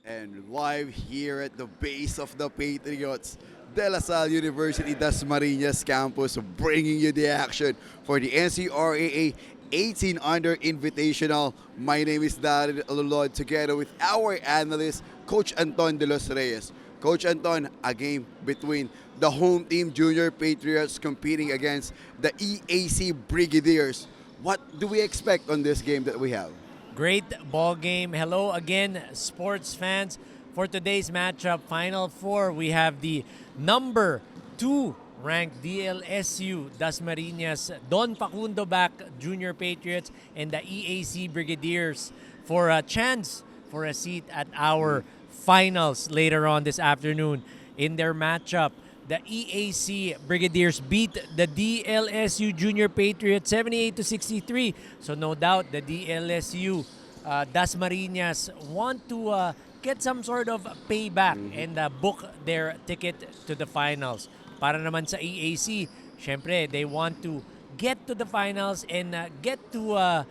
And live here at the base of the Patriots, De La Salle University Dasmariñas campus, bringing you the action for the NCRAA 18 Under Invitational. My name is Daryl Alulod, together with our analyst, Coach Anton de los Reyes. Coach Anton, a game between the home team Junior Patriots competing against the EAC Brigadiers. What do we expect on this game that we have? Great ball game. Hello again, sports fans. For today's matchup, Final Four, we have the number 2 ranked DLSU Dasmariñas Don Facundo back Junior Patriots and the EAC Brigadiers for a chance for a seat at our finals later on this afternoon. In their matchup, the EAC Brigadiers beat the DLSU Junior Patriots 78 to 63. So no doubt the DLSU Dasmariñas want to get some sort of payback and book their ticket to the finals. Para naman sa EAC, syempre they want to get to the finals and get to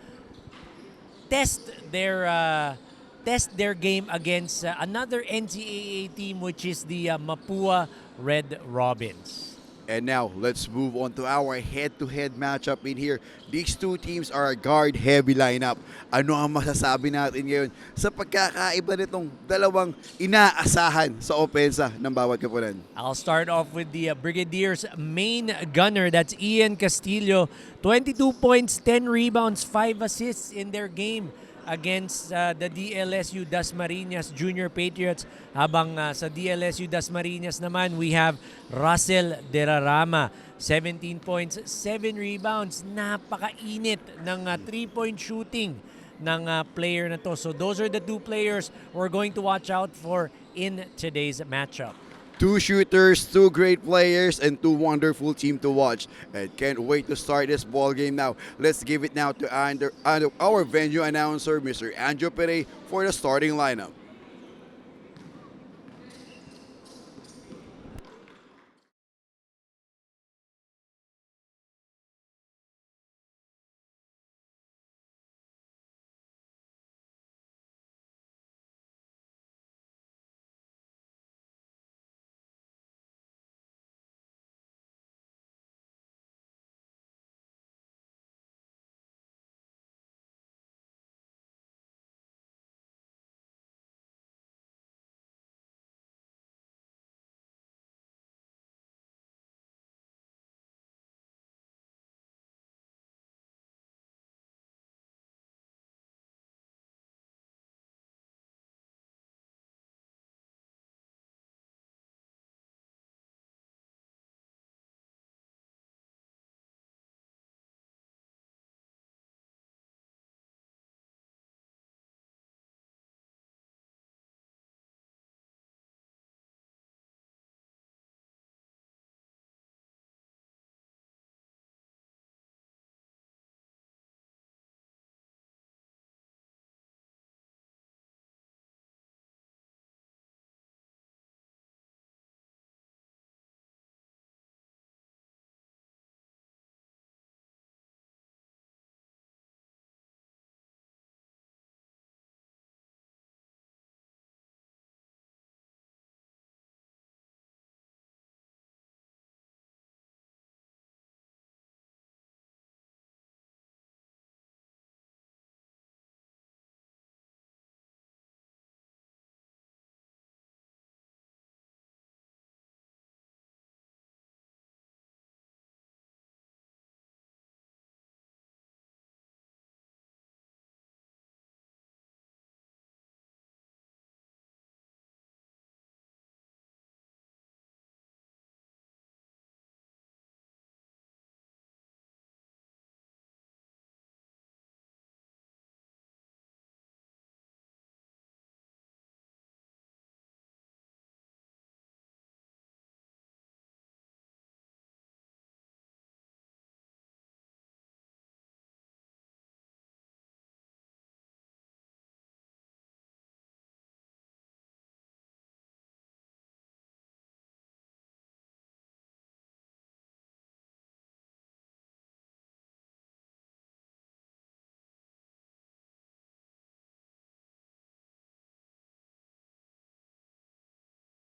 test their game against another NCAA team, which is the Mapua Red Robins. And now, let's move on to our head-to-head matchup in here. These two teams are a guard-heavy lineup. Ano ang masasabi natin ngayon sa pagkakaiba nitong dalawang inaasahan sa opensa ng bawat kapunan? I'll start off with the Brigadiers' main gunner. That's Ian Castillo. 22 points, 10 rebounds, 5 assists in their game against the DLSU Dasmariñas Junior Patriots. Habang sa DLSU Dasmariñas naman, we have Russell Derarama. 17 points, 7 rebounds. Napakainit ng 3-point shooting ng player na to. So those are the two players we're going to watch out for in today's matchup. Two shooters, two great players, and two wonderful team to watch. And can't wait to start this ball game now. Let's give it now to our venue announcer, Mr. Anjo Pere, for the starting lineup.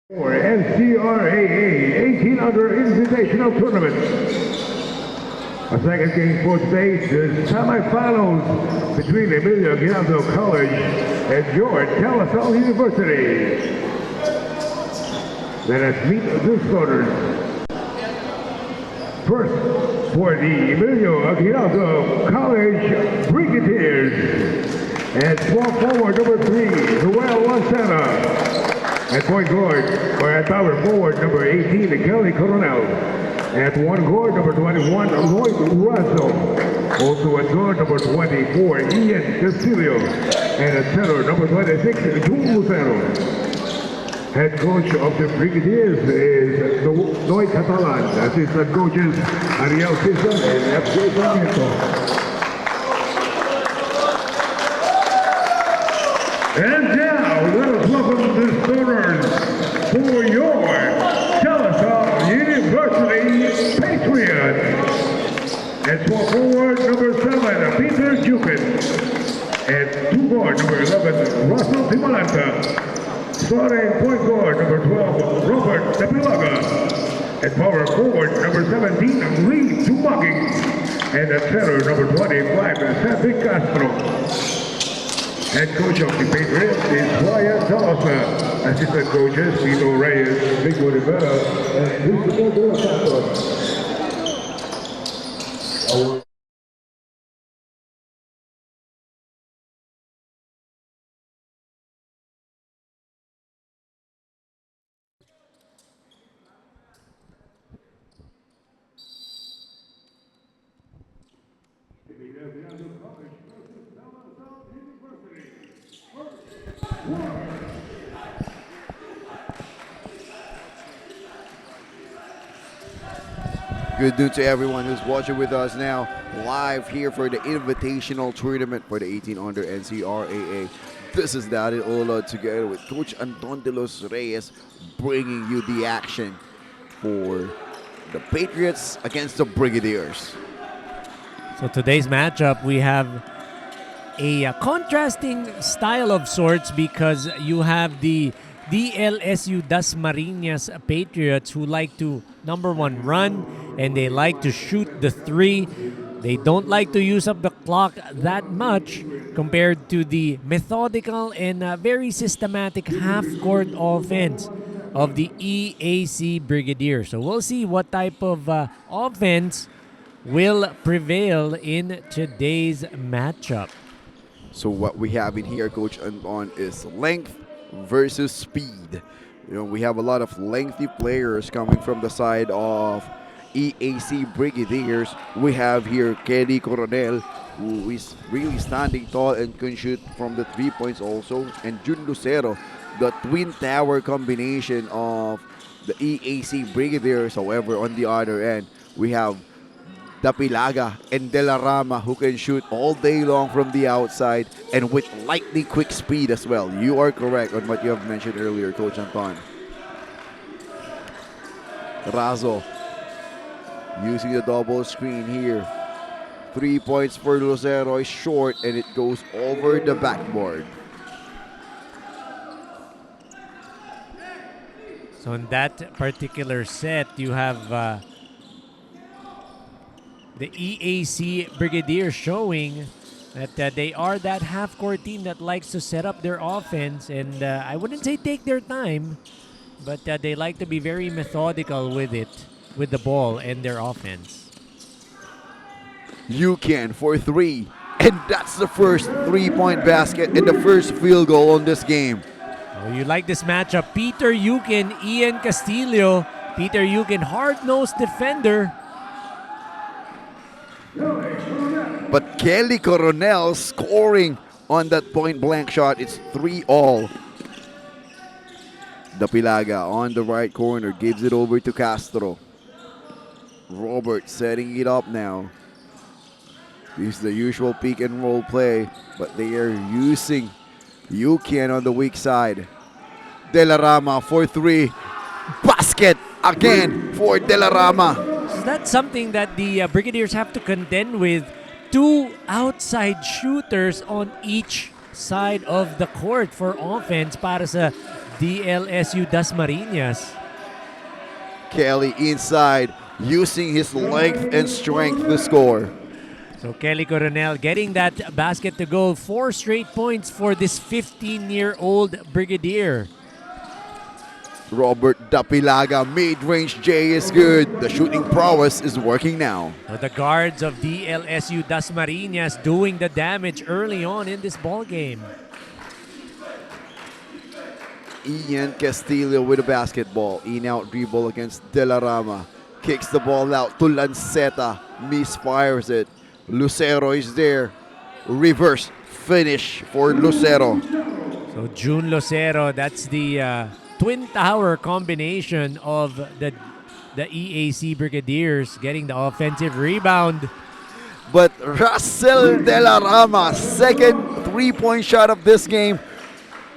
For NCRAA 18 Under Invitational Tournament. A second game for today is semifinals between Emilio Aguinaldo College and George Dlsu University. Let us meet the starters. First, for the Emilio Aguinaldo College Brigadiers. And small forward number 3, Noel Lancena. At point guard, or at power forward, number 18, Kelly Coronel. At one guard, number 21, Lloyd Russell. Also at guard, number 24, Ian Castillo. And at center, number 26, Jun Lucero. Head coach of the Brigadiers is Noy Catalan. Assistant coaches, Ariel Sison and FJ Sarmiento. And now, let us welcome the starters for your Dlsu University Patriots. And small forward, number 7, Peter Jukin. And two guard, number 11, Russell Timalanta. Starting point guard, number 12, Robert Dapilaga. And power forward, number 17, Lee Tumaki. And at center, number 25, Cedric Castro. Head coach of the Patriots is Ryan Dawson. Assistant coaches, Tito Reyes, Vico Rivera, and Luciano De Los Santos. Good news to everyone who's watching with us now, live here for the Invitational Tournament for the 18 Under NCRAA. This is Daddy Ola together with Coach Anton De Los Reyes, bringing you the action for the Patriots against the Brigadiers. So today's matchup, we have a contrasting style of sorts because you have the Dlsu Dasmariñas Patriots who like to, number one, run, and they like to shoot the three. They don't like to use up the clock that much compared to the methodical and very systematic half-court offense of the EAC Brigadier. So we'll see what type of offense will prevail in today's matchup. So what we have in here, Coach Anton, is length versus speed. You know, we have a lot of lengthy players coming from the side of EAC Brigadiers. We have here Kelly Coronel, who is really standing tall and can shoot from the 3 points also, and Jun Lucero, the twin tower combination of the EAC Brigadiers. However, on the other end, we have Dapilaga and De La Rama, who can shoot all day long from the outside and with lightning quick speed as well. You are correct on what you have mentioned earlier, Coach Anton. Razo using the double screen here. 3 points for Lucero is short and it goes over the backboard. So in that particular set, you have the EAC Brigadier showing that they are that half-court team that likes to set up their offense, and I wouldn't say take their time, but they like to be very methodical with it, with the ball and their offense. You can for three, and that's the first 3-point basket and the first field goal on this game. Oh, you like this matchup. Peter Yukin, Ian Castillo. Peter Yukin, hard-nosed defender. But Kelly Coronel scoring on that point-blank shot. It's 3-all. Dapilaga on the right corner gives it over to Castro. Robert setting it up now. This is the usual pick and roll play, but they are using Yukian on the weak side. De La Rama for 3. Basket again for De La Rama. So that's something that the Brigadiers have to contend with. 2 outside shooters on each side of the court for offense para sa DLSU Dasmariñas. Kelly inside, using his length and strength to score. So Kelly Coronel getting that basket to go. 4 straight points for this 15-year-old Brigadier. Robert Dapilaga, mid-range J is good. The shooting prowess is working now. So the guards of DLSU Dasmariñas doing the damage early on in this ball game. Ian Castillo with a basketball. In-out dribble against De La Rama. Kicks the ball out to Lanceta. Misfires it. Lucero is there. Reverse finish for Lucero. So June Lucero, that's the twin tower combination of the EAC Brigadiers getting the offensive rebound. But Russell De La Rama, second 3-point shot of this game.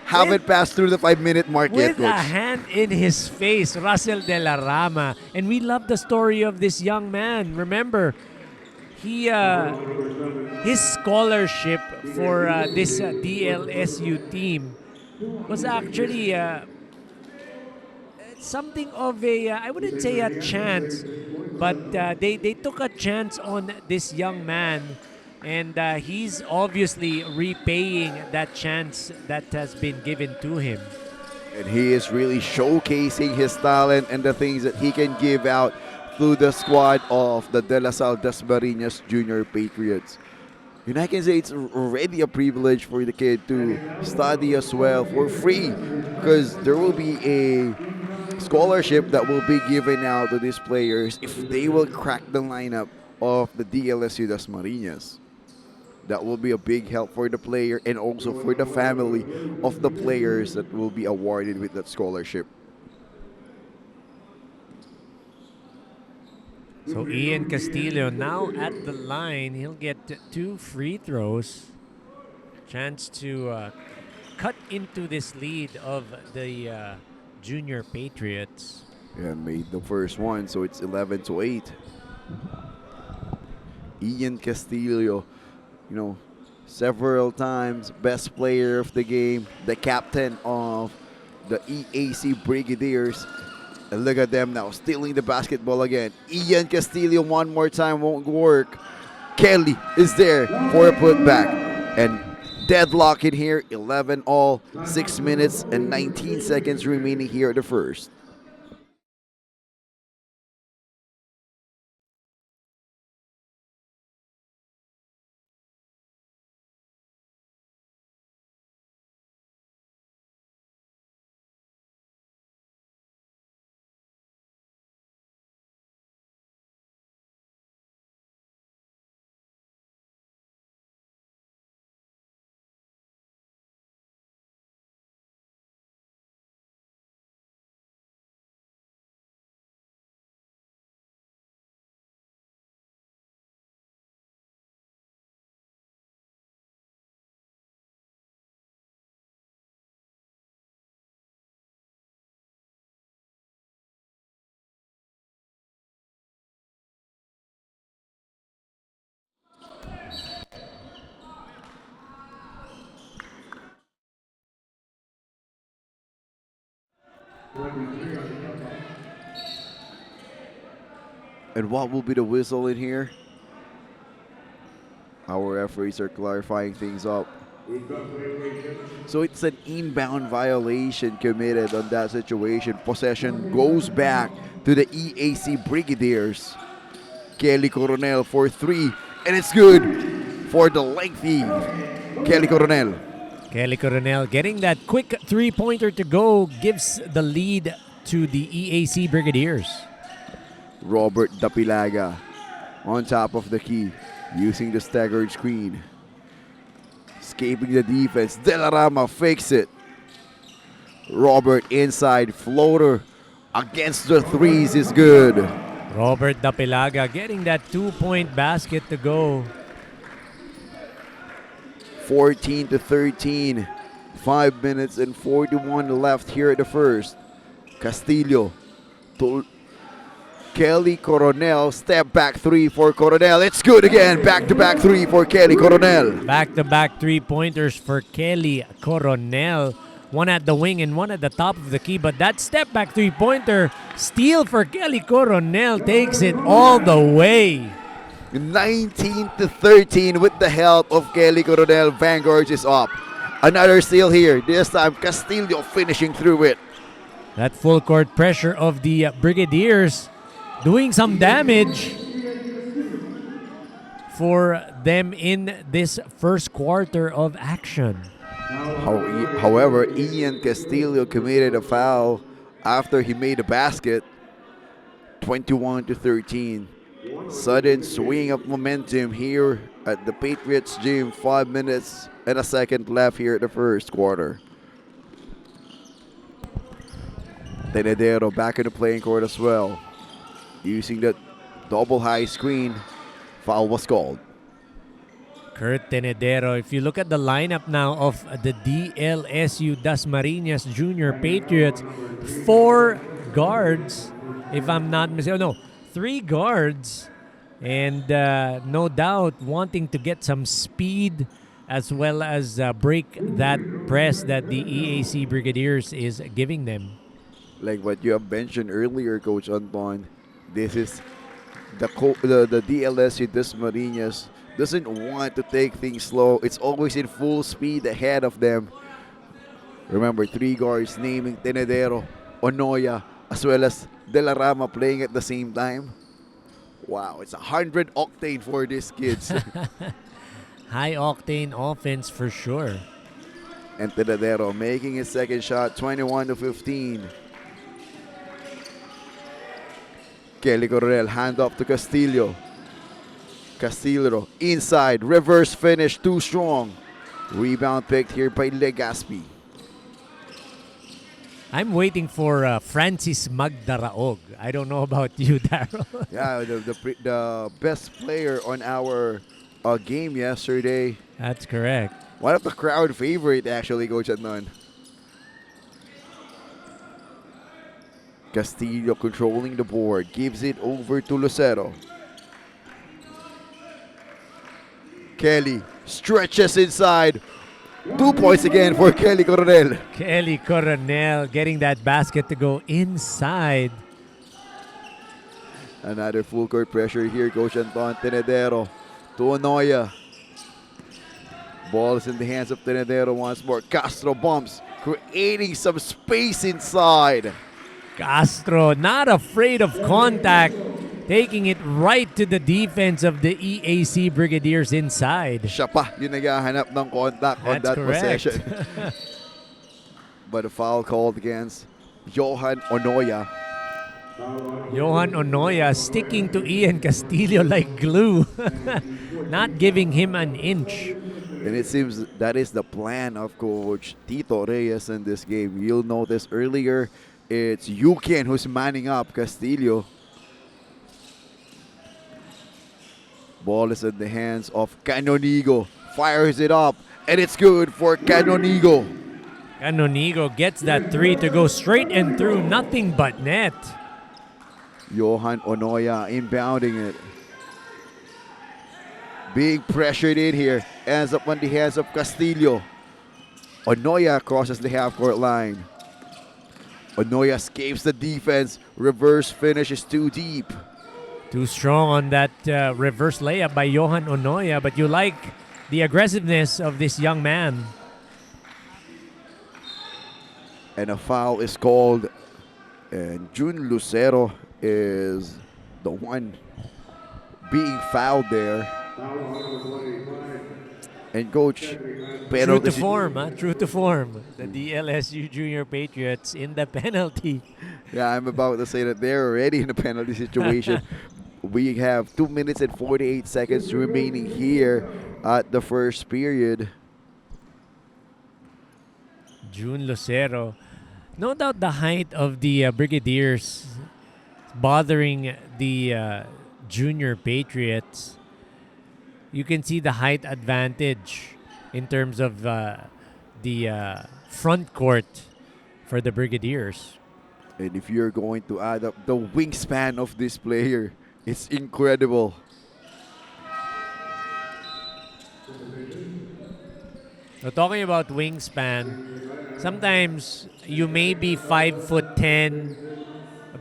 Haven't passed through the 5-minute mark yet, With a Coach. hand in his face, Russell De La Rama. And we love the story of this young man. Remember, he his scholarship for this DLSU team was actually something of a, I wouldn't say a chance, but they took a chance on this young man. And he's obviously repaying that chance that has been given to him. And he is really showcasing his talent and the things that he can give out through the squad of the De La Salle Dasmariñas Junior Patriots. And I can say it's already a privilege for the kid to study as well for free, because there will be a scholarship that will be given out to these players if they will crack the lineup of the DLSU Dasmariñas. That will be a big help for the player and also for the family of the players that will be awarded with that scholarship. So Ian Castillo now at the line. He'll get 2 free throws. Chance to cut into this lead of the Junior Patriots. And made the first one, so it's 11-8. Ian Castillo, you know, several times best player of the game, the captain of the EAC Brigadiers. And look at them now, stealing the basketball again. Ian Castillo one more time won't work. Kelly is there for a putback. And deadlock in here, 11 all, 6 minutes and 19 seconds remaining here at the first. And what will be the whistle in here? Our referees are clarifying things up. So it's an inbound violation committed on that situation. Possession goes back to the EAC Brigadiers. Kelly Coronel for 3, and it's good for the lengthy Kelly Coronel. Kelly Coronel getting that quick 3-pointer to go gives the lead to the EAC Brigadiers. Robert Dapilaga on top of the key, using the staggered screen. Escaping the defense. De La Rama fakes it. Robert inside, floater against the threes is good. Robert Dapilaga getting that 2-point basket to go. 14-13. 5 minutes and 41 left here at the first. Castillo to Kelly Coronel. Step back 3 for Coronel. It's good again. Back-to-back 3 for Kelly Coronel. Back-to-back 3-pointers for Kelly Coronel. one at the wing and one at the top of the key. But that step back three-pointer, steal for Kelly Coronel, takes it all the way. 19-13 with the help of Kelly Coronel. Vanguard is up. Another steal here. This time Castillo finishing through it. That full court pressure of the Brigadiers doing some damage for them in this first quarter of action. However, Ian Castillo committed a foul after he made a basket. 21-13. Sudden swing of momentum here at the Patriots gym. 5 minutes and a second left here at the first quarter. Tenedero back in the playing court as well. Using that double high screen, foul was called. Kurt Tenedero, if you look at the lineup now of the DLSU Dasmariñas Junior Patriots, 4 guards, if I'm not mistaken. No, 3 guards, and no doubt wanting to get some speed as well as break that press that the EAC Brigadiers is giving them. Like what you have mentioned earlier, Coach Anton, this is the DLSU Dasmariñas doesn't want to take things slow. It's always in full speed ahead of them. Remember, 3 guards naming Tenedero, Onoya, as well as De La Rama playing at the same time. Wow, it's 100 octane for these kids. High octane offense for sure. And Tenedero making his second shot, 21-15. Kelly Coronel, hand off to Castillo. Castillo inside, reverse finish, too strong. Rebound picked here by Legaspi. I'm waiting for Francis Magdaraog. I don't know about you, Daryl. Yeah, the best player on our game yesterday. That's correct. One of the crowd favorite, actually, Coach Adnan. Castillo controlling the board, gives it over to Lucero. Kelly stretches inside. 2 points again for Kelly Coronel. Kelly Coronel getting that basket to go inside. Another full court pressure here, Coach Anton. Tenedero to Onoya. Ball is in the hands of Tenedero once more. Castro bumps, creating some space inside. Castro not afraid of contact, taking it right to the defense of the EAC Brigadiers inside. Siya pa yung naghahanap ng contact on that possession. But a foul called against Johan Onoya. Johan Onoya sticking to Ian Castillo like glue, not giving him an inch. And it seems that is the plan of Coach Tito Reyes in this game. You'll notice earlier, it's Yukin who's manning up Castillo. Ball is in the hands of Canonigo. Fires it up, and it's good for Canonigo. Canonigo gets that 3 to go straight and through, nothing but net. Johan Onoya inbounding it. Being pressured in here. Ends up on the hands of Castillo. Onoya crosses the half-court line. Onoya escapes the defense. Reverse finish is too deep. Too strong on that reverse layup by Johan Onoya, but you like the aggressiveness of this young man. And a foul is called. And Jun Lucero is the one being fouled there. And Coach, true to form, huh? True to form. The DLSU Junior Patriots in the penalty. Yeah, I'm about to say that they're already in a penalty situation. We have 2 minutes and 48 seconds remaining here at the first period. Jun Lucero. No doubt the height of the Brigadiers bothering the Junior Patriots. You can see the height advantage in terms of the front court for the Brigadiers. And if you're going to add up the wingspan of this player, it's incredible. So talking about wingspan, sometimes you may be 5'10",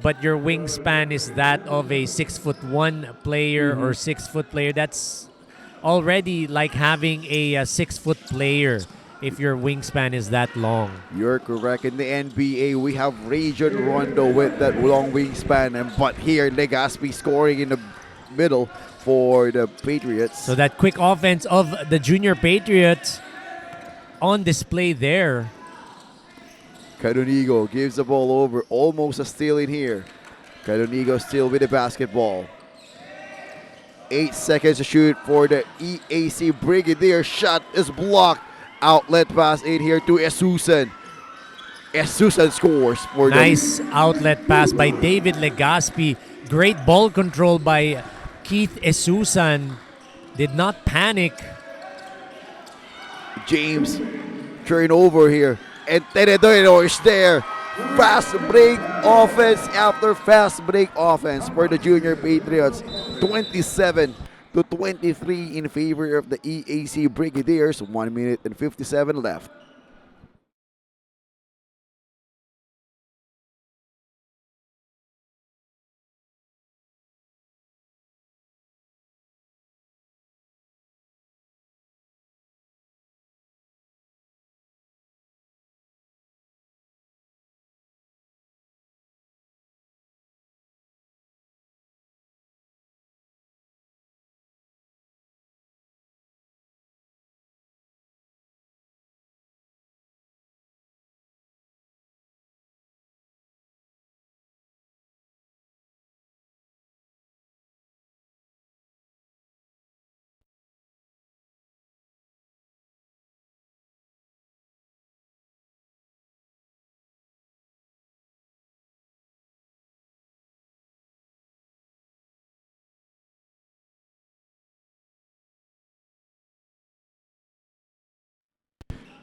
but your wingspan is that of a 6'1" player or 6-foot player. That's already like having a 6-foot player if your wingspan is that long. You're correct. In the NBA, we have Rajon Rondo with that long wingspan, but here Legazpi scoring in the middle for the Patriots. So that quick offense of the Junior Patriots on display there. Canonigo gives the ball over. Almost a steal in here. Canonigo still with the basketball. 8 seconds to shoot for the EAC Brigadier. Shot is blocked. Outlet pass in here to Esusan. Esusan scores for Nice outlet pass by David Legazpi. Great ball control by Keith Esusan. Did not panic. James turnover here. And Tenedor is there. Fast break offense after fast break offense for the Junior Patriots. 27-23 in favor of the EAC Brigadiers. 1 minute and 57 left.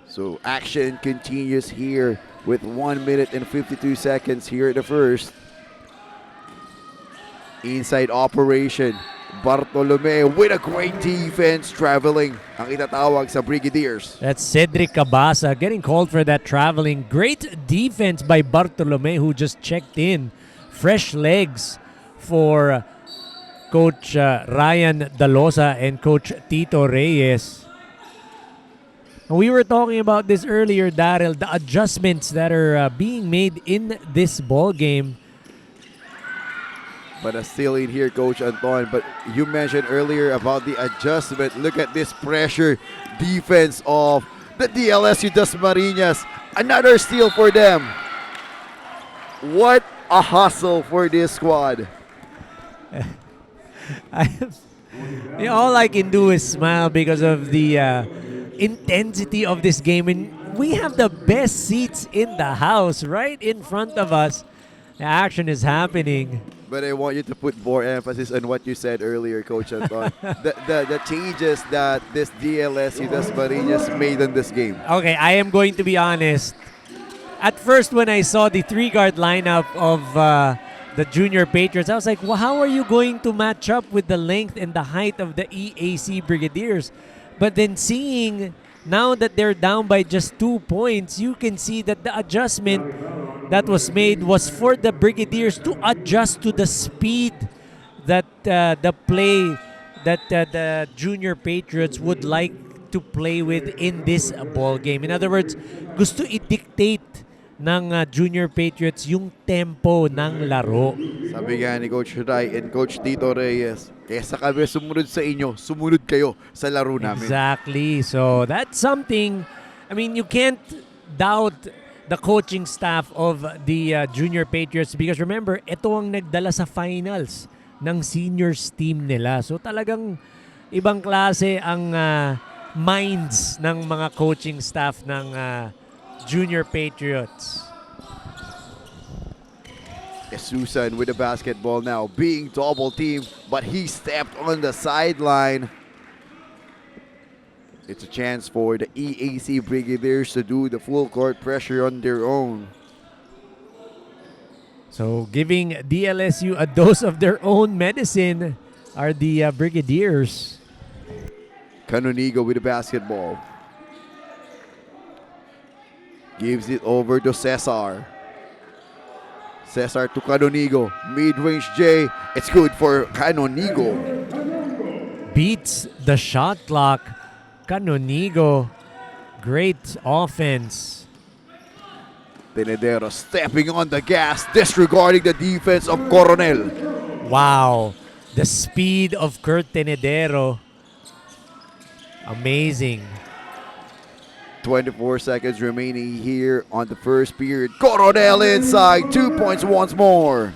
So action continues here with 1 minute and 52 seconds here at the first. Inside operation. Bartolome with a great defense traveling ang itatawag sa Brigadiers. That's Cedric Cabasa getting called for that traveling. Great defense by Bartolome who just checked in. Fresh legs for Coach Ryan Dalosa and Coach Tito Reyes. We were talking about this earlier, Daryl, the adjustments that are being made in this ball game. But still in here, Coach Anton. But you mentioned earlier about the adjustment. Look at this pressure defense of the DLSU Dasmariñas. Another steal for them. What a hustle for this squad. All I can do is smile because of the intensity of this game. And we have the best seats in the house right in front of us. The action is happening. But I want you to put more emphasis on what you said earlier, Coach Anton. the changes that this DLSU Dasmariñas made in this game. Okay, I am going to be honest. At first, when I saw the three-guard lineup of the Junior Patriots, I was like, well, how are you going to match up with the length and the height of the EAC Brigadiers? But then seeing now that they're down by just 2 points, you can see that the adjustment that was made was for the Brigadiers to adjust to the speed that the play that the Junior Patriots would like to play with in this ball game. In other words, gusto i-dictate ng Junior Patriots yung tempo ng laro. Sabi nga ni Coach Ray and Coach Tito Reyes, kesa kami sumunod sa inyo, sumunod kayo sa laro namin. Exactly. So that's something, I mean, you can't doubt the coaching staff of the Junior Patriots because remember, ito ang nagdala sa finals ng seniors team nila. So talagang ibang klase ang minds ng mga coaching staff ng Junior Patriots. Susan with the basketball now, being double teamed, but he stepped on the sideline. It's a chance for the EAC Brigadiers to do the full court pressure on their own. So giving DLSU a dose of their own medicine are the Brigadiers. Canonigo with the basketball. Gives it over to Cesar. Cesar to Canonigo. Mid-range J. It's good for Canonigo. Beats the shot clock. Canonigo. Great offense. Tenedero stepping on the gas, disregarding the defense of Coronel. Wow. The speed of Kurt Tenedero. Amazing. 24 seconds remaining here on the first period. Coronel inside, 2 points once more.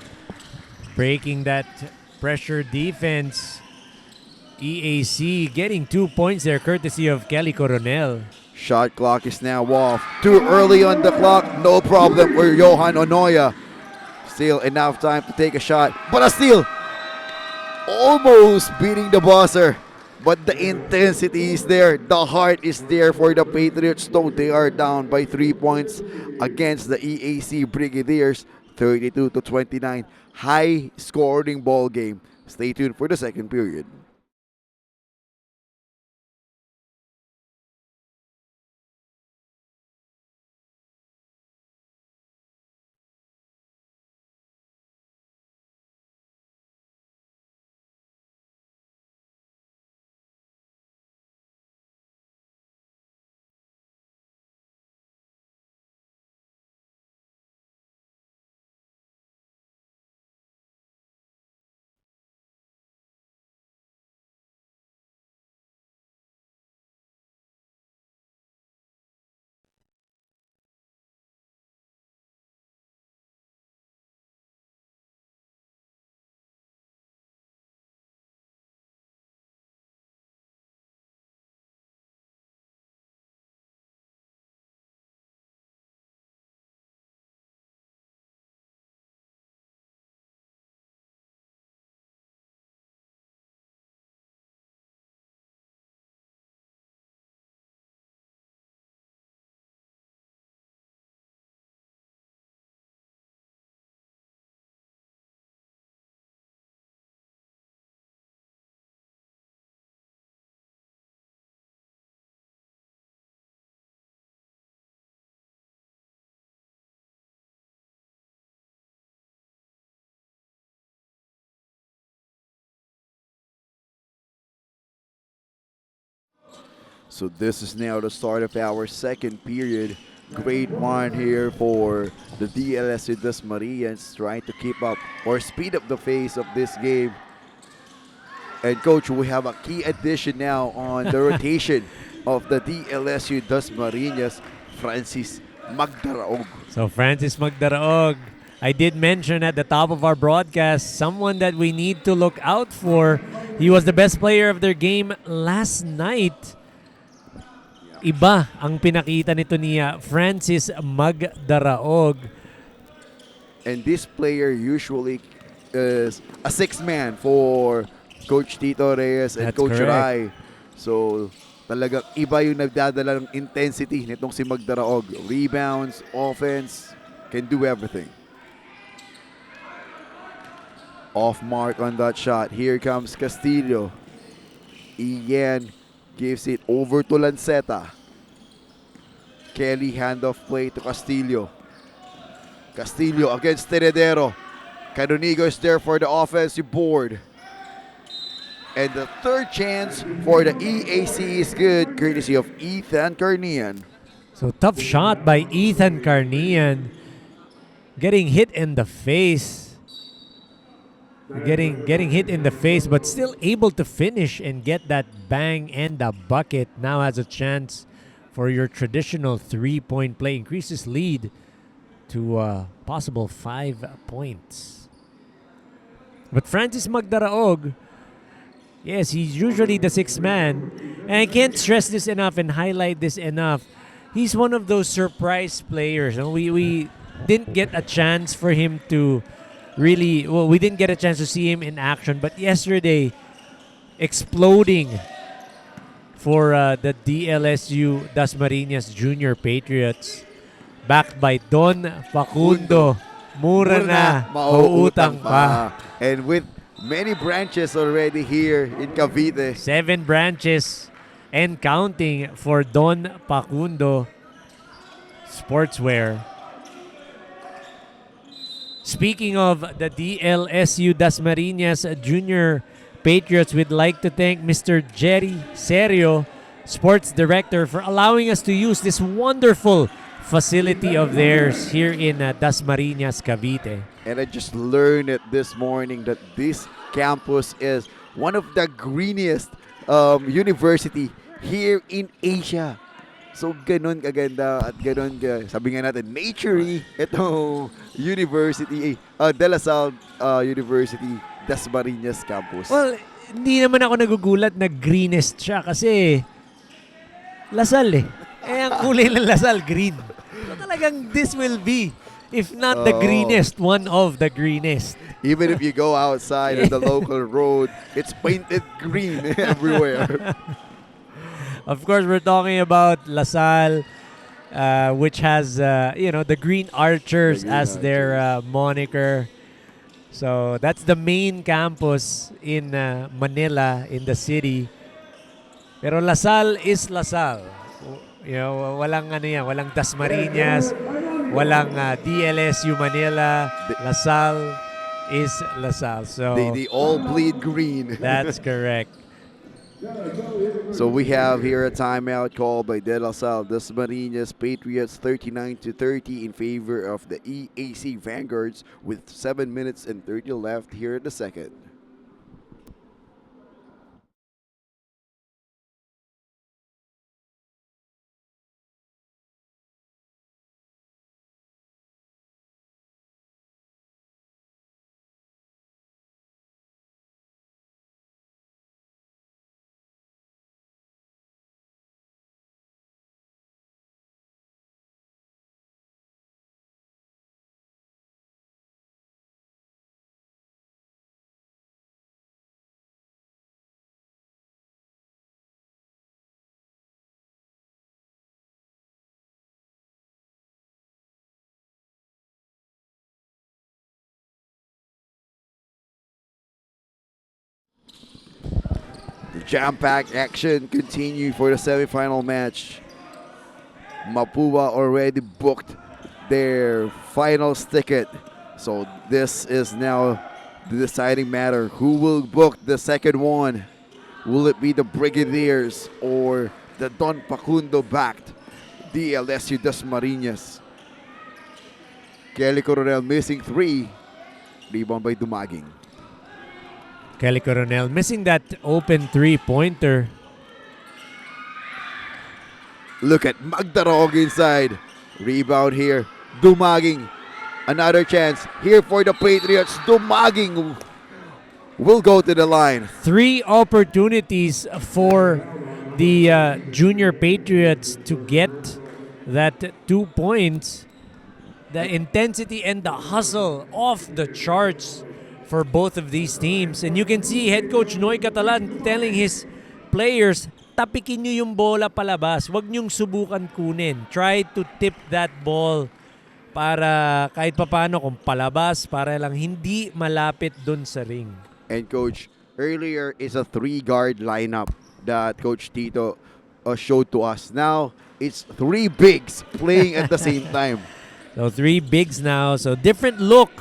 Breaking that pressure defense. EAC getting 2 points there courtesy of Kelly Coronel. Shot clock is now off. Too early on the clock, no problem for Johan Onoya. Still enough time to take a shot, but a steal. Almost beating the buzzer. But the intensity is there. The heart is there for the Patriots, though they are down by 3 points against the EAC Brigadiers, 32-29. High scoring ball game. Stay tuned for the second period. So this is now the start of our second period. Great one here for the Dlsu Dasmariñas, trying to keep up or speed up the pace of this game. And coach, we have a key addition now on the rotation of the Dlsu Dasmariñas, Francis Magdaraog. So Francis Magdaraog, I did mention at the top of our broadcast, someone that we need to look out for. He was the best player of their game last night. Iba ang pinakita nito niya, Francis Magdaraog. And this player usually is a sixth man for Coach Tito Reyes and That's Coach correct. Rai. So talagang iba yung nagdadala ng intensity nitong si Magdaraog. Rebounds, offense, can do everything. Off mark on that shot. Here comes Castillo. Ian gives it over to Lanceta. Kelly handoff play to Castillo. Castillo against Tenedero. Canonigo is there for the offensive board. And the third chance for the EAC is good, courtesy of Ethan Carnian. So tough shot by Ethan Carnian. Getting hit in the face. Getting hit in the face, but still able to finish and get that bang and the bucket. Now has a chance for your traditional 3-point play. Increases lead to a possible 5 points. But Francis Magdaraog, yes, he's usually the sixth man. And I can't stress this enough and highlight this enough. He's one of those surprise players. We didn't get a chance for him to really, well, we didn't get a chance to see him in action. But yesterday, exploding for the Dlsu Dasmariñas Junior Patriots. Backed by Don Facundo. Mura na, mauutang pa. And with many branches already here in Cavite. 7 branches and counting for Don Facundo. Sportswear. Speaking of the DLSU Dasmariñas Junior Patriots, we'd like to thank Mr. Jerry Serio, Sports Director, for allowing us to use this wonderful facility of theirs here in Dasmariñas, Cavite. And I just learned it this morning that this campus is one of the greeniest university here in Asia. So ganon kaganda at ganon sabi nga natin nature-y itong university De La Salle University Dasmariñas campus. Well, hindi naman ako nagugulat na greenest siya kasi Lasal eh. Ang kulay ng Lasal, green. So talagang this will be, if not the greenest, one of the greenest. Even if you go outside on the local road, it's painted green everywhere. Of course, we're talking about Lasal, which has, the Green Archers as their moniker. So that's the main campus in Manila, in the city. Pero Lasal is Lasal. Walang Dasmariñas, walang DLSU Manila. Lasal is Lasal. So They all bleed green. that's correct. So we have here a timeout called by De La Salle Dasmariñas Patriots 39-30 in favor of the EAC Vanguards with 7 minutes and 30 left here in the second. The jam-packed action continued for the semifinal match. Mapua already booked their finals ticket. So this is now the deciding matter. Who will book the second one? Will it be the Brigadiers or the Don Pacundo-backed DLSU Dasmariñas? Kelly Coronel missing 3. Rebound by Dumaging. Kelly Coronel missing that open three-pointer. Look at Magdarog inside. Rebound here. Dumaging. Another chance here for the Patriots. Dumaging will go to the line. 3 opportunities for the Junior Patriots to get that 2 points. The intensity and the hustle off the charts for both of these teams. And you can see head coach Noy Catalan telling his players, tapikin nyo yung bola palabas. Huwag nyong subukan kunin. Try to tip that ball para kahit papano kung palabas, para lang hindi malapit dun sa ring. And coach, earlier is a 3-guard lineup that Coach Tito showed to us. Now, it's 3 bigs playing at the same time. So 3 bigs now. So different look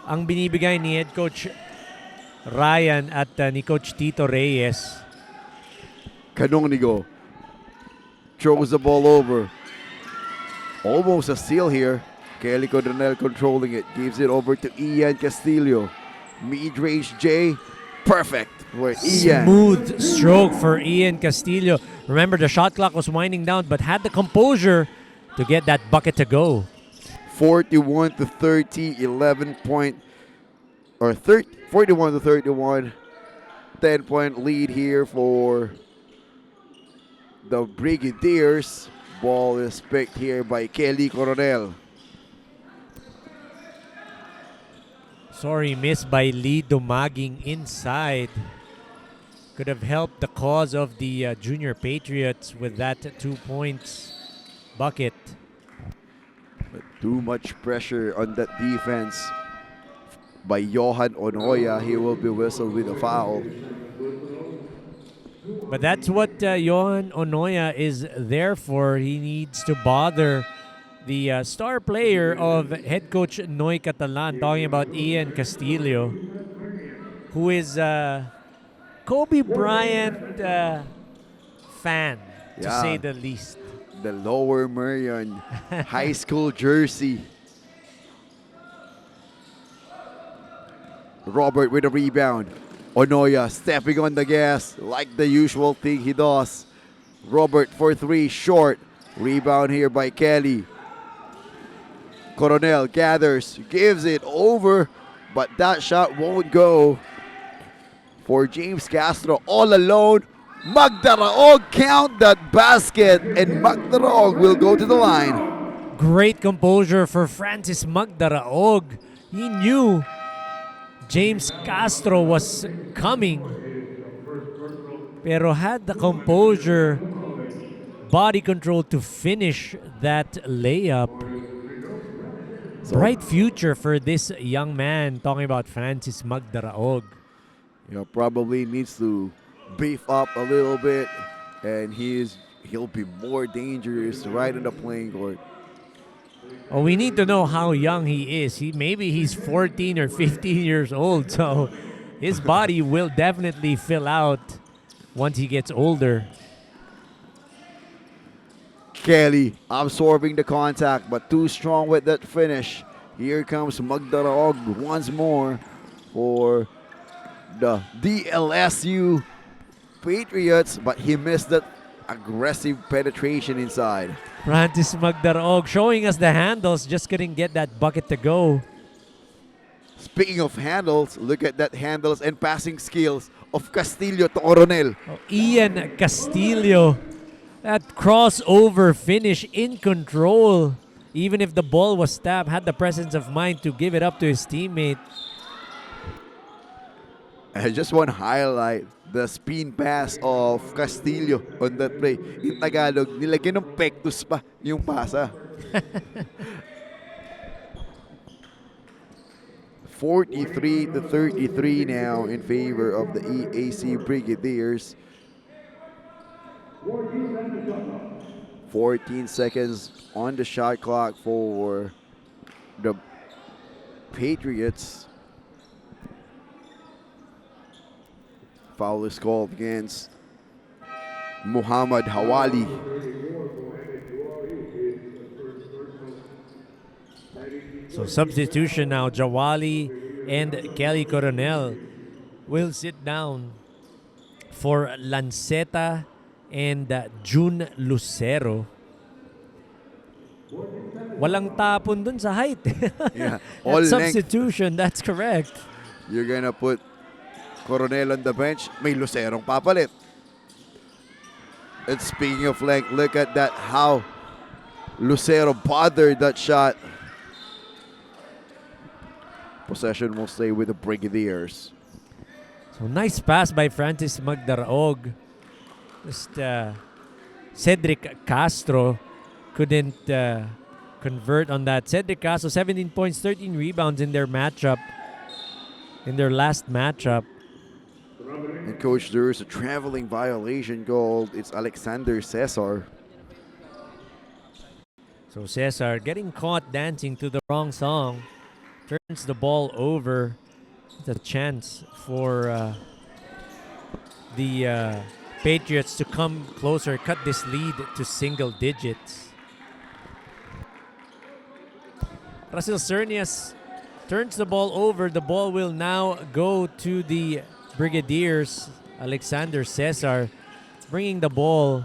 ang binibigay ni head coach Ryan at ni Coach Tito Reyes. Canonigo throws the ball over. Almost a steal here. Kelly Coronel controlling it. Gives it over to Ian Castillo. Mid-range J. Perfect for Ian. Smooth stroke for Ian Castillo. Remember, the shot clock was winding down but had the composure to get that bucket to go. 41-30, 41-31, 10-point lead here for the Brigadiers. Ball is picked here by Kelly Coronel. Sorry, missed by Lee Dumaging inside. Could have helped the cause of the Junior Patriots with that 2 points bucket. But too much pressure on that defense by Johan Onoya. He will be whistled with a foul. But that's what Johan Onoya is there for. He needs to bother the star player of head coach Noy Catalan, talking about Ian Castillo, who is Kobe Bryant fan, to say Yeah, the least. the Lower Merion high school jersey. Robert with a rebound. Onoya stepping on the gas like the usual thing he does. Robert for three, short. Rebound here by Kelly. Coronel gathers, gives it over, but that shot won't go. For James Castro all alone. Magdaraog count that basket, and Magdaraog will go to the line. Great composure for Francis Magdaraog. He knew James Castro was coming, pero had the composure, body control to finish that layup. Bright future for this young man, talking about Francis Magdaraog. Probably needs to beef up a little bit, and he'll be more dangerous right in the playing court. Oh, we need to know how young he is. Maybe he's 14 or 15 years old, so his body will definitely fill out once he gets older. Kelly absorbing the contact, but too strong with that finish. Here comes Magdaraog once more for the DLSU Patriots, but he missed that aggressive penetration inside. Francis Magdaraog showing us the handles, just couldn't get that bucket to go. Speaking of handles, look at that handles and passing skills of Castillo to Coronel. Oh, Ian Castillo, that crossover finish in control. Even if the ball was tapped, had the presence of mind to give it up to his teammate. I just want to highlight the spin pass of Castillo on that play. In Tagalog, nilagyan ng pectus pa yung pasa. 43-33 now in favor of the EAC Brigadiers. 14 seconds on the shot clock for the Patriots. Foul is called against Muhammad Hawali. So substitution now, Jawali and Kelly Coronel will sit down for Lanceta and June Lucero. Walang tapon dun sa height. Yeah, That all length. substitution, that's correct. You're gonna put Coronel on the bench. May Lucerong papalit. And speaking of length, look at that, how Lucero bothered that shot. Possession will stay with the Brigadiers. So nice pass by Francis Magdaraog. Just Cedric Castro couldn't convert on that. Cedric Castro, 17 points, 13 rebounds in their matchup, in their last matchup. And Coach, there's a traveling violation called. It's Alexander Cesar. So Cesar getting caught dancing to the wrong song. Turns the ball over. It's a chance for the Patriots to come closer, cut this lead to single digits. Russell Cernias turns the ball over. The ball will now go to the Brigadiers. Alexander Cesar bringing the ball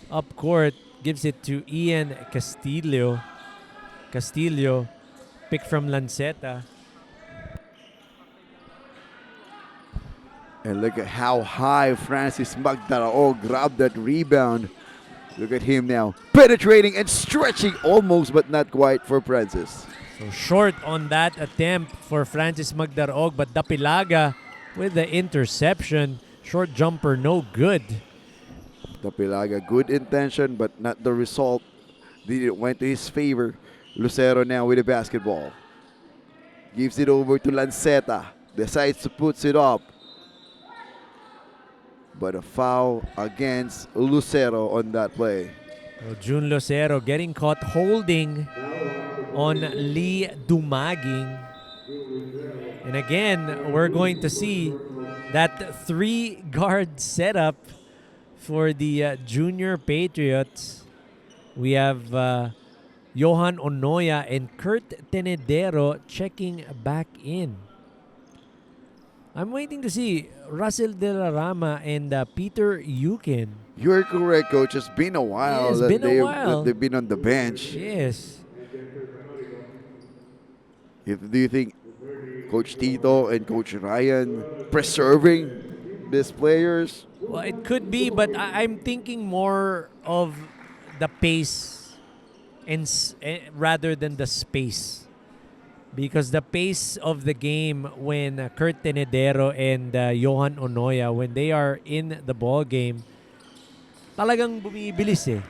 up court, gives it to Ian Castillo. Castillo, pick from Lanceta. And look at how high Francis Magdaraog grabbed that rebound. Look at him now, penetrating and stretching almost but not quite for Francis. So short on that attempt for Francis Magdaraog, but Dapilaga with the interception. Short jumper, no good. Tapilaga, good intention but not the result. It went to his favor. Lucero now with the basketball. Gives it over to Lanceta. Decides to put it up. but a foul against Lucero on that play. So June Lucero getting caught holding on Lee Dumaging. And again, we're going to see that 3-guard setup for the Junior Patriots. We have Johan Onoya and Kurt Tenedero checking back in. I'm waiting to see Russell De La Rama and Peter Yukin. You're correct, Coach. It's been a while Yeah, it's that been a while. they've been on the bench. Yes. Do you think Coach Tito and Coach Ryan preserving these players? Well, it could be, but I'm thinking more of the pace and rather than the space. Because the pace of the game when Kurt Tenedero and Johan Onoya, when they are in the ball game, talagang bumibilis eh.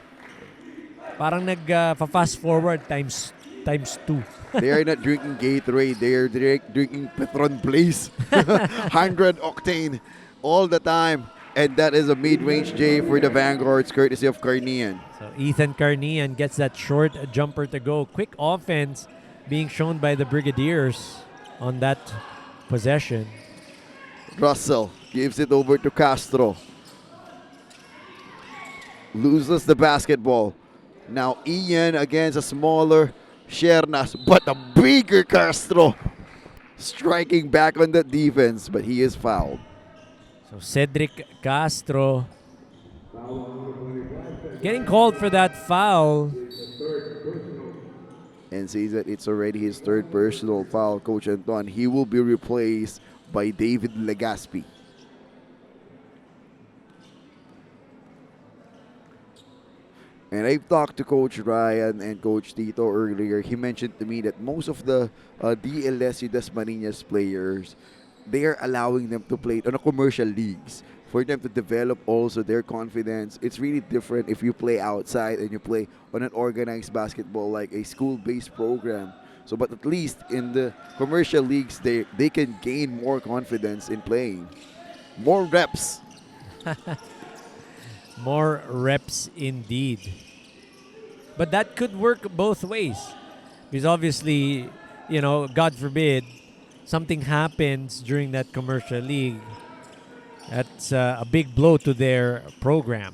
Parang nag-fast forward times 2. They are not drinking Gatorade. They are drinking Petron Blaze. 100 octane all the time. And that is a mid-range J for the Vanguards, courtesy of Carnian. So Ethan Carnian gets that short jumper to go. Quick offense being shown by the Brigadiers on that possession. Russell gives it over to Castro. Loses the basketball. Now Ian against a smaller Shernas, but a bigger Castro striking back on the defense, but he is fouled. So Cedric Castro getting called for that foul. And sees that it's already his third personal foul, Coach Anton. He will be replaced by David Legaspi. And I've talked to Coach Ryan and Coach Tito earlier. He mentioned to me that most of the Dlsu Dasmariñas players, they are allowing them to play on a commercial leagues for them to develop also their confidence. It's really different if you play outside and you play on an organized basketball like a school-based program. So, but at least in the commercial leagues, they can gain more confidence in playing. More reps. More reps indeed. But that could work both ways. Because obviously, you know, God forbid, something happens during that commercial league. That's a big blow to their program.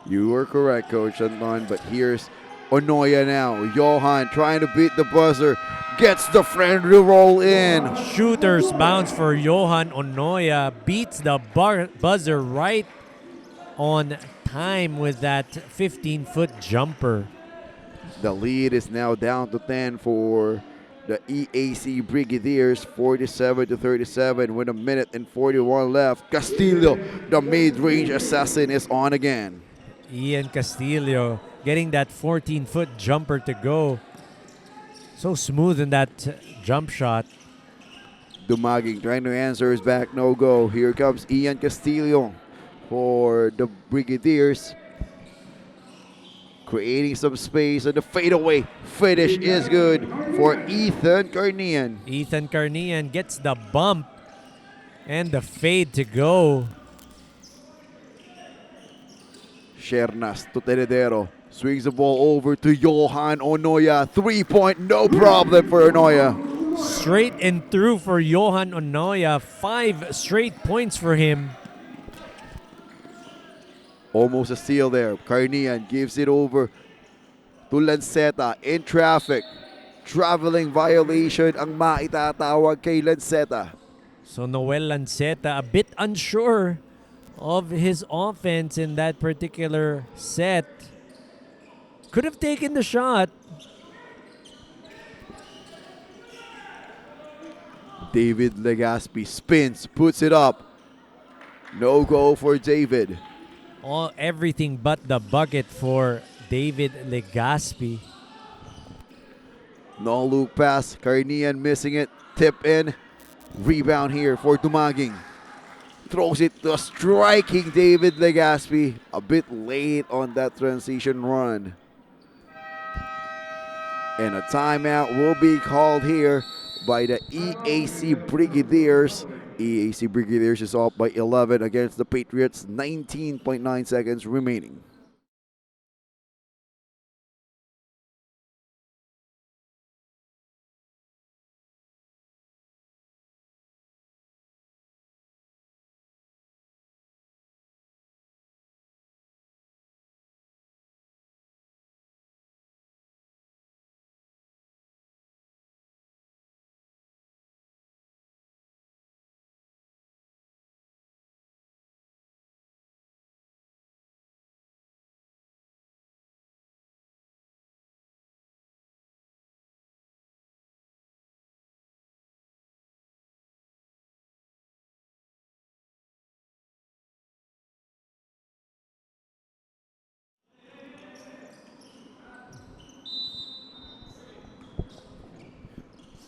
You are correct, Coach Anton, but here's Onoya now. Johan trying to beat the buzzer. Gets the friendly roll in. Shooters bounce for Johan Onoya. Beats the buzzer right on time with that 15-foot jumper. The lead is now down to 10 for the EAC Brigadiers, 47-37 with 1:41 left. Castillo, the mid-range assassin, is on again. Ian Castillo getting that 14-foot jumper to go. So smooth in that jump shot. Dumaging trying to answer his back, no go. Here comes Ian Castillo for the Brigadiers. Creating some space, and the fadeaway finish is good for Ethan Carnian. Ethan Carnian gets the bump and the fade to go. Shernas to Tenedero. Swings the ball over to Johan Onoya. 3-point, no problem for Onoya. Straight and through for Johan Onoya. 5 straight points for him. Almost a steal there. Carnian gives it over to Lanceta in traffic. Traveling violation ang maitatawag kay Lanceta. So Noel Lanceta a bit unsure of his offense in that particular set. Could have taken the shot. David Legaspi spins, puts it up. No go for David. Everything but the bucket for David Legaspi. No loop pass. Carnian missing it. Tip in. Rebound here for Dumaging. Throws it to a striking David Legaspi. A bit late on that transition run. And a timeout will be called here by the EAC Brigadiers EAC Brigadiers is up by 11 against the Patriots. 19.9 seconds remaining.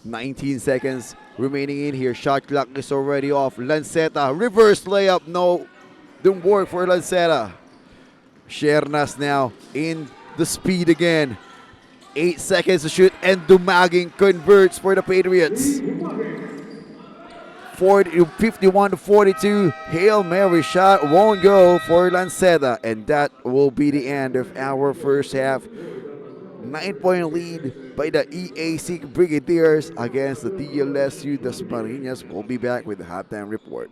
"19 seconds remaining in here. Shot clock is already off. Lanceta, reverse layup. No, didn't work for Lanceta. Shernas now in the speed again. 8 seconds to shoot, and Dumaging converts for the Patriots. 51-42. Hail Mary shot won't go for Lanceta, and that will be the end of our first half. 9-point lead by the EAC Brigadiers against the Dlsu-D Dasmariñas. We'll be back with the halftime report.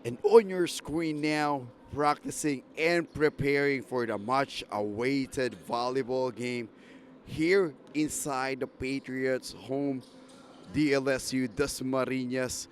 And on your screen now, practicing and preparing for the much-awaited volleyball game here inside the Patriots' home, Dlsu Dasmariñas,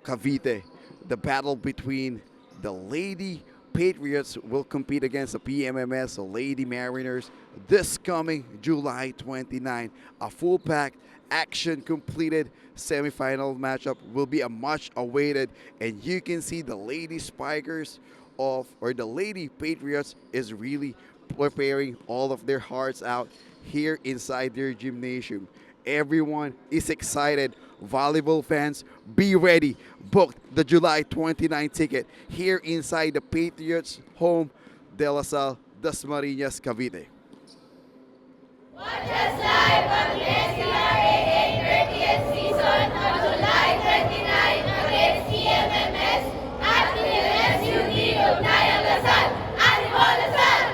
Cavite. The battle between the Lady Patriots will compete against the PMMS, the Lady Mariners, this coming July 29. A full-packed, action completed semifinal matchup will be a much awaited, and you can see the Lady Spikers or the Lady Patriots is really preparing all of their hearts out here inside their gymnasium. Everyone is excited. Volleyball fans, be ready. Book the July 29 ticket here inside the Patriots home, De La Salle, Dasmariñas, Cavite. Watch us live on the NCRAA 30th season on July 29 against TMMS at the Dlsu-D Ugnayan Lasal. Animo Lasal!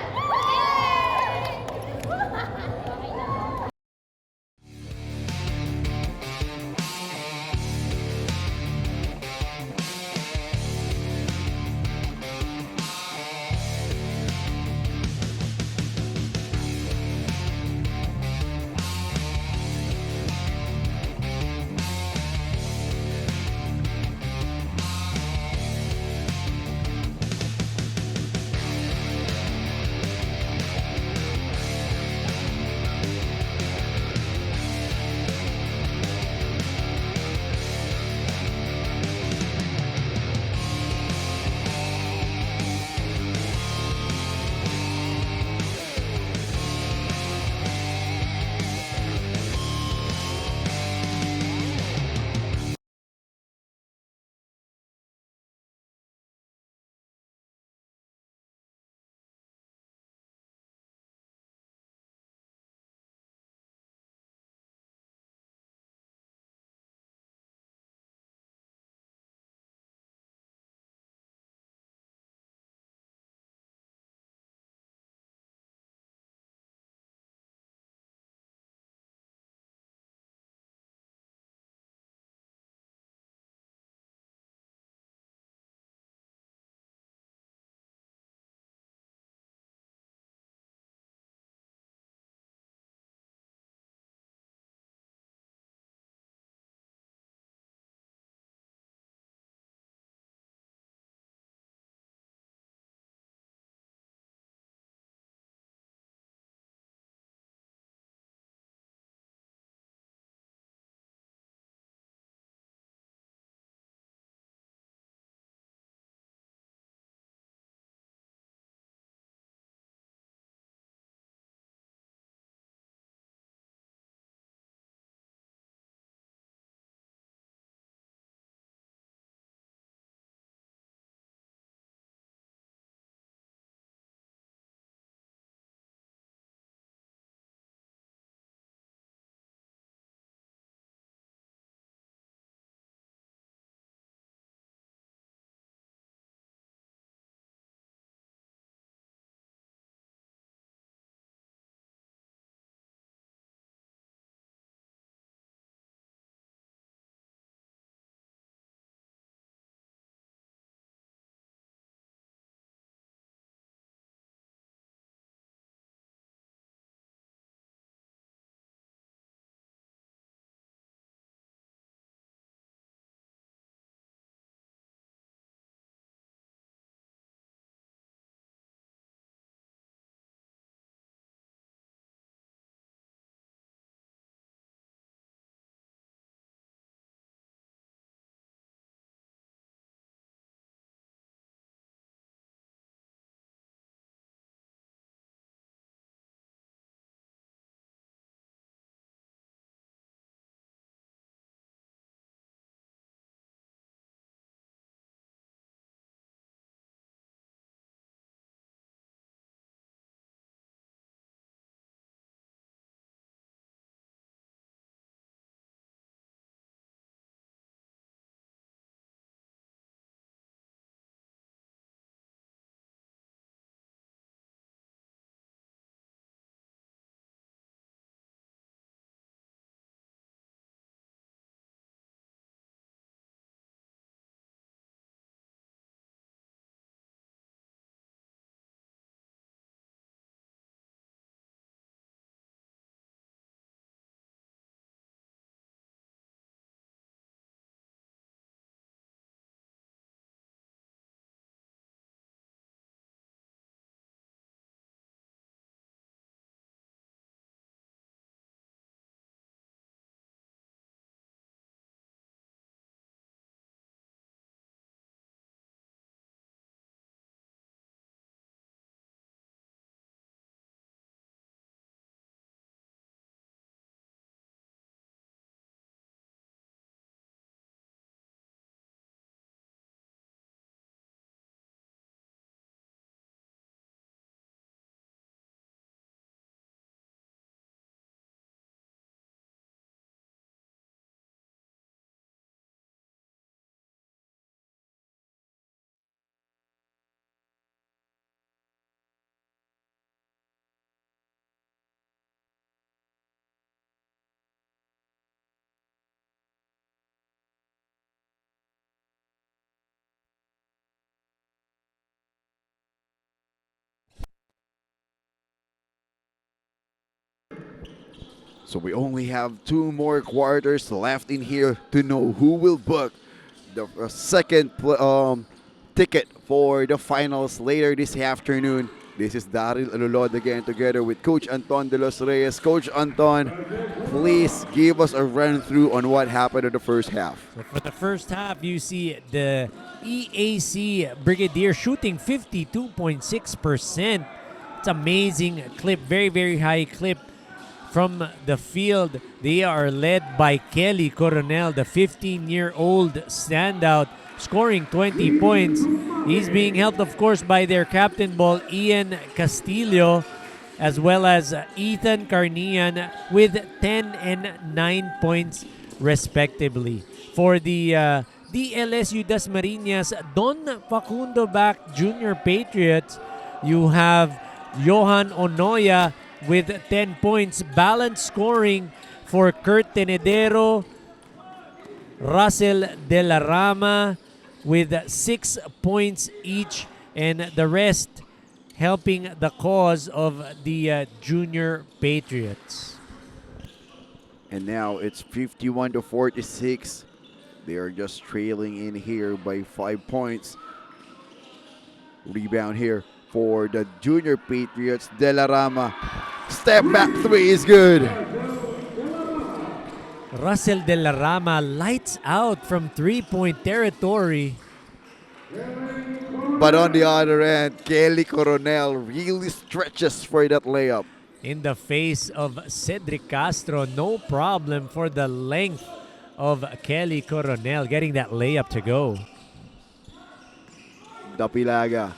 So we only have 2 more quarters left in here to know who will book the second ticket for the finals later this afternoon. This is Daryl Alulod again together with Coach Anton de los Reyes. Coach Anton, please give us a run through on what happened in the first half. So for the first half, you see the EAC Brigadier shooting 52.6%. It's amazing clip, very, very high clip from the field. They are led by Kelly Coronel, the 15-year-old standout, scoring 20 points. He's being helped, of course, by their captain ball, Ian Castillo, as well as Ethan Carnian with 10 and 9 points, respectively. For the Dlsu Dasmariñas Don Facundo back Junior Patriots, you have Johan Onoya with 10 points. Balanced scoring for Kurt Tenedero, Russell De La Rama with 6 points each, and the rest helping the cause of the Junior Patriots. And now it's 51-46. They are just trailing in here by 5 points. Rebound here for the Junior Patriots. De La Rama. Step back 3 is good. Russell De La Rama lights out from 3-point territory. But on the other end, Kelly Coronel really stretches for that layup. In the face of Cedric Castro, no problem for the length of Kelly Coronel getting that layup to go. Dapilaga,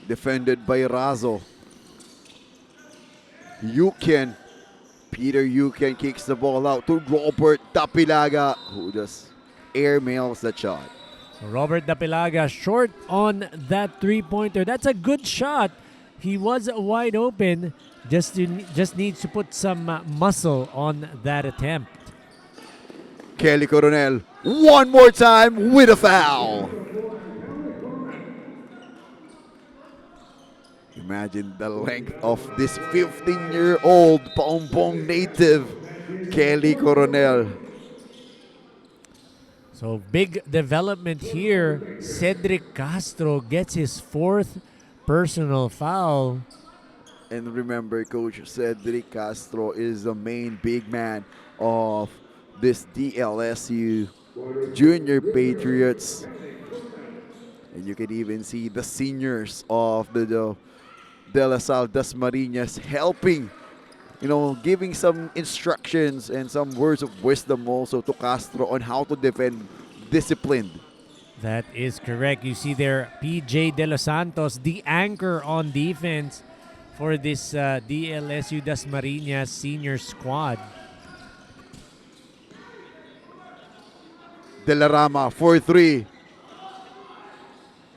defended by Razo. Peter Yuken kicks the ball out to Robert Dapilaga, who just airmails the shot. Robert Dapilaga short on that three-pointer. That's a good shot. He was wide open. Just needs to put some muscle on that attempt. Kelly Coronel, one more time with a foul. Imagine the length of this 15-year-old Paumpong native, Kelly Coronel. So big development here. Cedric Castro gets his 4th personal foul. And remember, Coach, Cedric Castro is the main big man of this Dlsu Junior Patriots. And you can even see the seniors of the De La Salle Dasmariñas helping, giving some instructions and some words of wisdom also to Castro on how to defend disciplined. That is correct. You see there PJ De Los Santos, the anchor on defense for this Dlsu Dasmariñas senior squad. De La Rama for 3.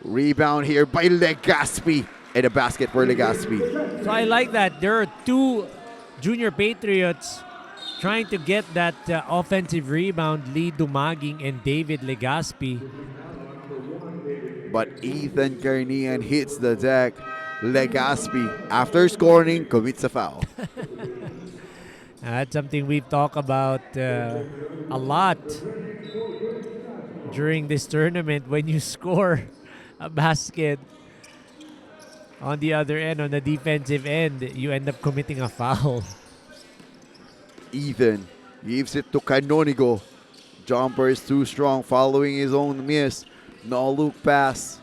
Rebound here by Legaspi. And a basket for Legaspi. So I like that. There are 2 Junior Patriots trying to get that offensive rebound. Lee Dumaging and David Legaspi. But Ethan Carnian hits the deck. Legaspi, after scoring, commits a foul. That's something we've talked about a lot during this tournament. When you score a basket on the other end, on the defensive end, you end up committing a foul. Ethan gives it to Canonigo. Jumper is too strong following his own miss. No look pass.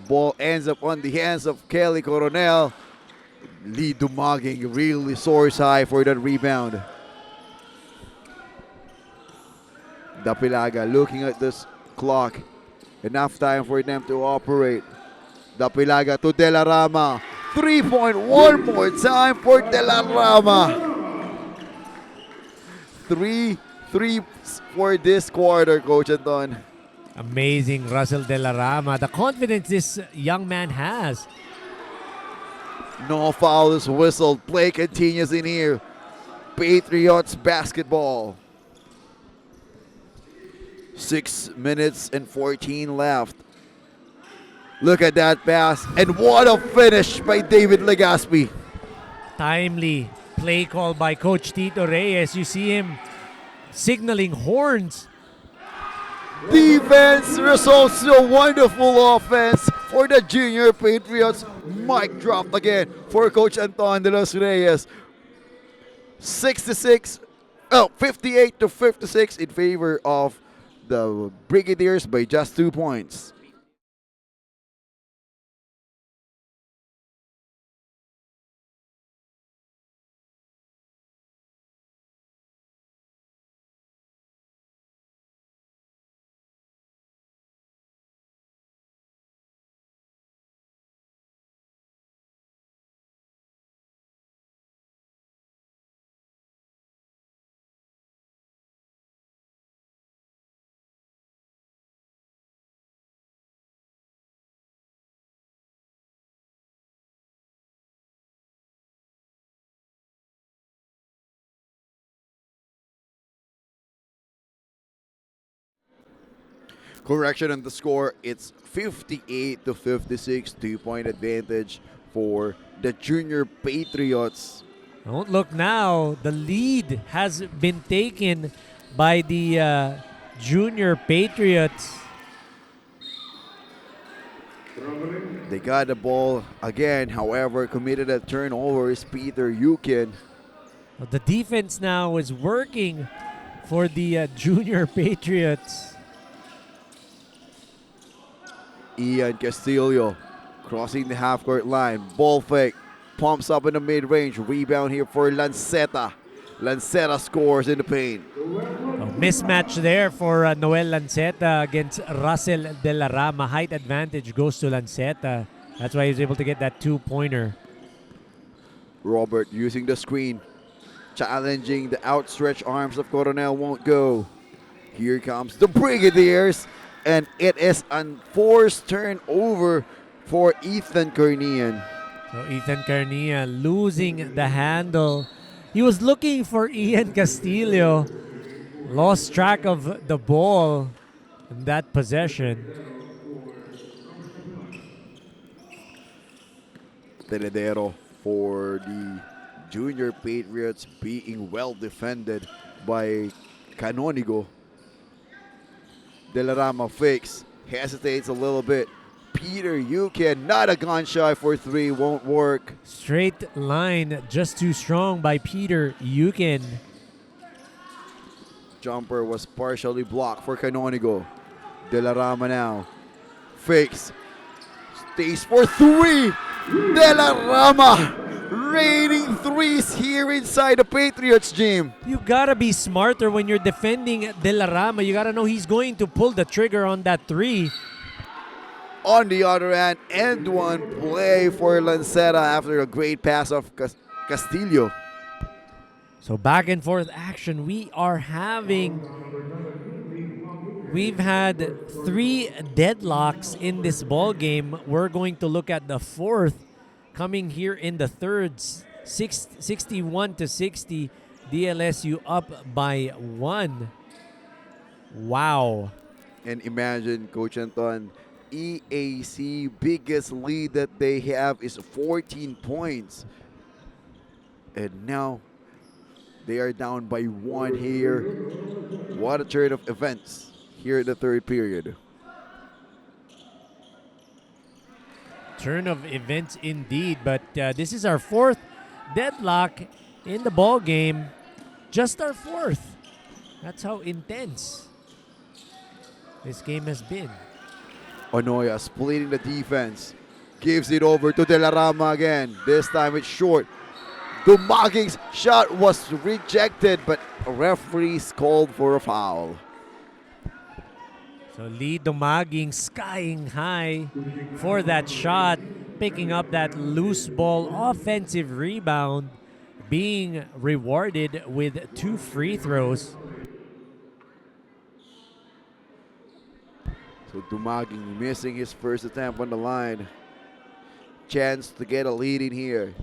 Ball ends up on the hands of Kelly Coronel. Lee Dumaging really soars high for that rebound. Dapilaga looking at this clock. Enough time for them to operate. Dapilaga to De La Rama. 3-point, one more time for De La Rama. 3 for this quarter, Coach Anton. Amazing, Russell De La Rama. The confidence this young man has. No foul is whistled. Play continues in here. Patriots basketball. 6 minutes and 14 left. Look at that pass. And what a finish by David Legaspi. Timely play call by Coach Tito Reyes. You see him signaling horns. Defense results to a wonderful offense for the Junior Patriots. Mic dropped again for Coach Anton de los Reyes. 58 to 56 in favor of the Brigadiers by just 2 points. Correction on the score, it's 58 to 56, 2-point advantage for the Junior Patriots. Don't look now. The lead has been taken by the Junior Patriots. They got the ball again, however, committed a turnover is Peter Yukin. The defense now is working for the Junior Patriots. Ian Castillo crossing the half-court line. Ball fake. Pumps up in the mid-range. Rebound here for Lanceta. Lanceta scores in the paint. Mismatch there for Noel Lanceta against Russell De La Rama. Height advantage goes to Lanceta. That's why he's able to get that 2-pointer. Robert using the screen. Challenging the outstretched arms of Coronel won't go. Here comes the Brigadiers. And it is a forced turnover for Ethan Carnean. So Ethan Carnean losing the handle. He was looking for Ian Castillo. Lost track of the ball in that possession. Tenedero for the Junior Patriots being well defended by Canonigo. De La Rama fakes, hesitates a little bit. Peter Yukin, not a gun shy for 3, won't work. Straight line, just too strong by Peter Yukin. Jumper was partially blocked for Canonigo. De La Rama now. Fakes. Stays for 3. De La Rama raining threes here inside the Patriots gym. You gotta be smarter when you're defending De La Rama. You gotta know he's going to pull the trigger on that 3. On the other hand, end one play for Lanceta after a great pass of Castillo. So back and forth action we are having. We've had 3 deadlocks in this ball game. We're going to look at the 4th coming here in the 3rd. 61 to 60. DLSU up by 1. Wow. And imagine, Coach Anton, EAC biggest lead that they have is 14 points. And now they are down by 1 here. What a turn of events here in the 3rd period. Turn of events indeed, but this is our 4th deadlock in the ball game. Just our 4th. That's how intense this game has been. Onoya splitting the defense. Gives it over to De La Rama again. This time it's short. Dumaging's shot was rejected, but referees called for a foul. So Lee Dumaging skying high for that shot, picking up that loose ball offensive rebound, being rewarded with 2 free throws. So Dumaging missing his first attempt on the line. Chance to get a lead in here.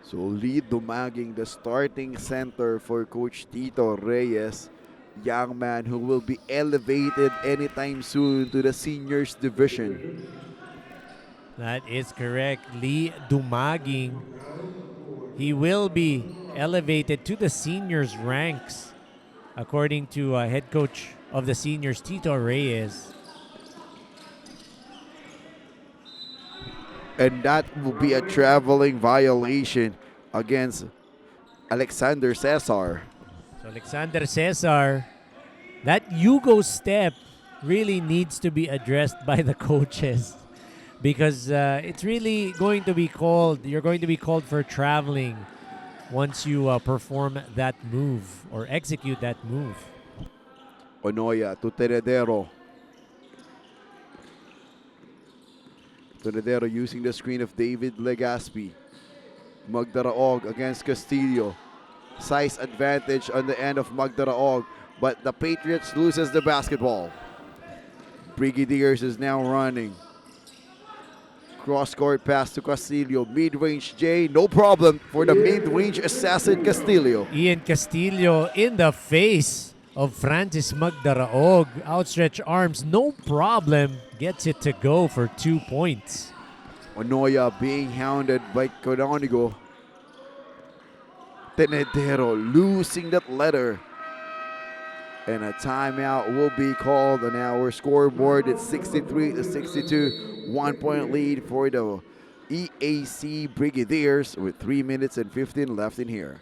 So Lee Dumaging, the starting center for Coach Tito Reyes, young man who will be elevated anytime soon to the seniors division. That is correct. Lee Dumaging. He will be elevated to the seniors ranks, according to head coach of the seniors, Tito Reyes. And that will be a traveling violation against Alexander Cesar. So Alexander Cesar, that Yugo step really needs to be addressed by the coaches because it's really going to be called, you're going to be called for traveling once you perform that move or execute that move. Onoya to Teredero. Teredero using the screen of David Legaspi. Magdaraog against Castillo. Size advantage on the end of Magdaraog, but the Patriots loses the basketball. Brigadiers is now running. Cross-court pass to Castillo. Mid-range J, no problem for the mid-range assassin Castillo. Ian Castillo in the face of Francis Magdaraog. Outstretched arms, no problem. Gets it to go for 2 points. Onoya being hounded by Canonigo. Tenedero losing that letter. And a timeout will be called on our scoreboard. It's 63-62. 1 point lead for the EAC Brigadiers with 3 minutes and 15 left in here.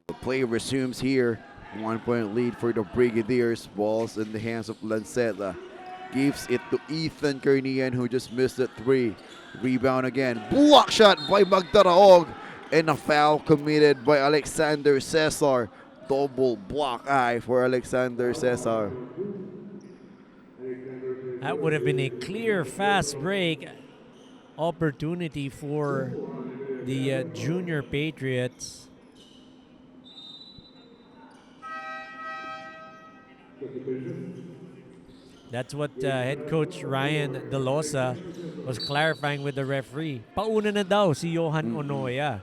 The play resumes here. 1 point lead for the Brigadiers. Balls in the hands of Lanceta. Gives it to Ethan Carnian, who just missed the three. Rebound again. Block shot by Magdaraog. And a foul committed by Alexander Cesar. Double block eye for Alexander Cesar. That would have been a clear fast break opportunity for the junior Patriots. That's what head coach Ryan Dlsu was clarifying with the referee. Pauna na daw si Johan Onoya.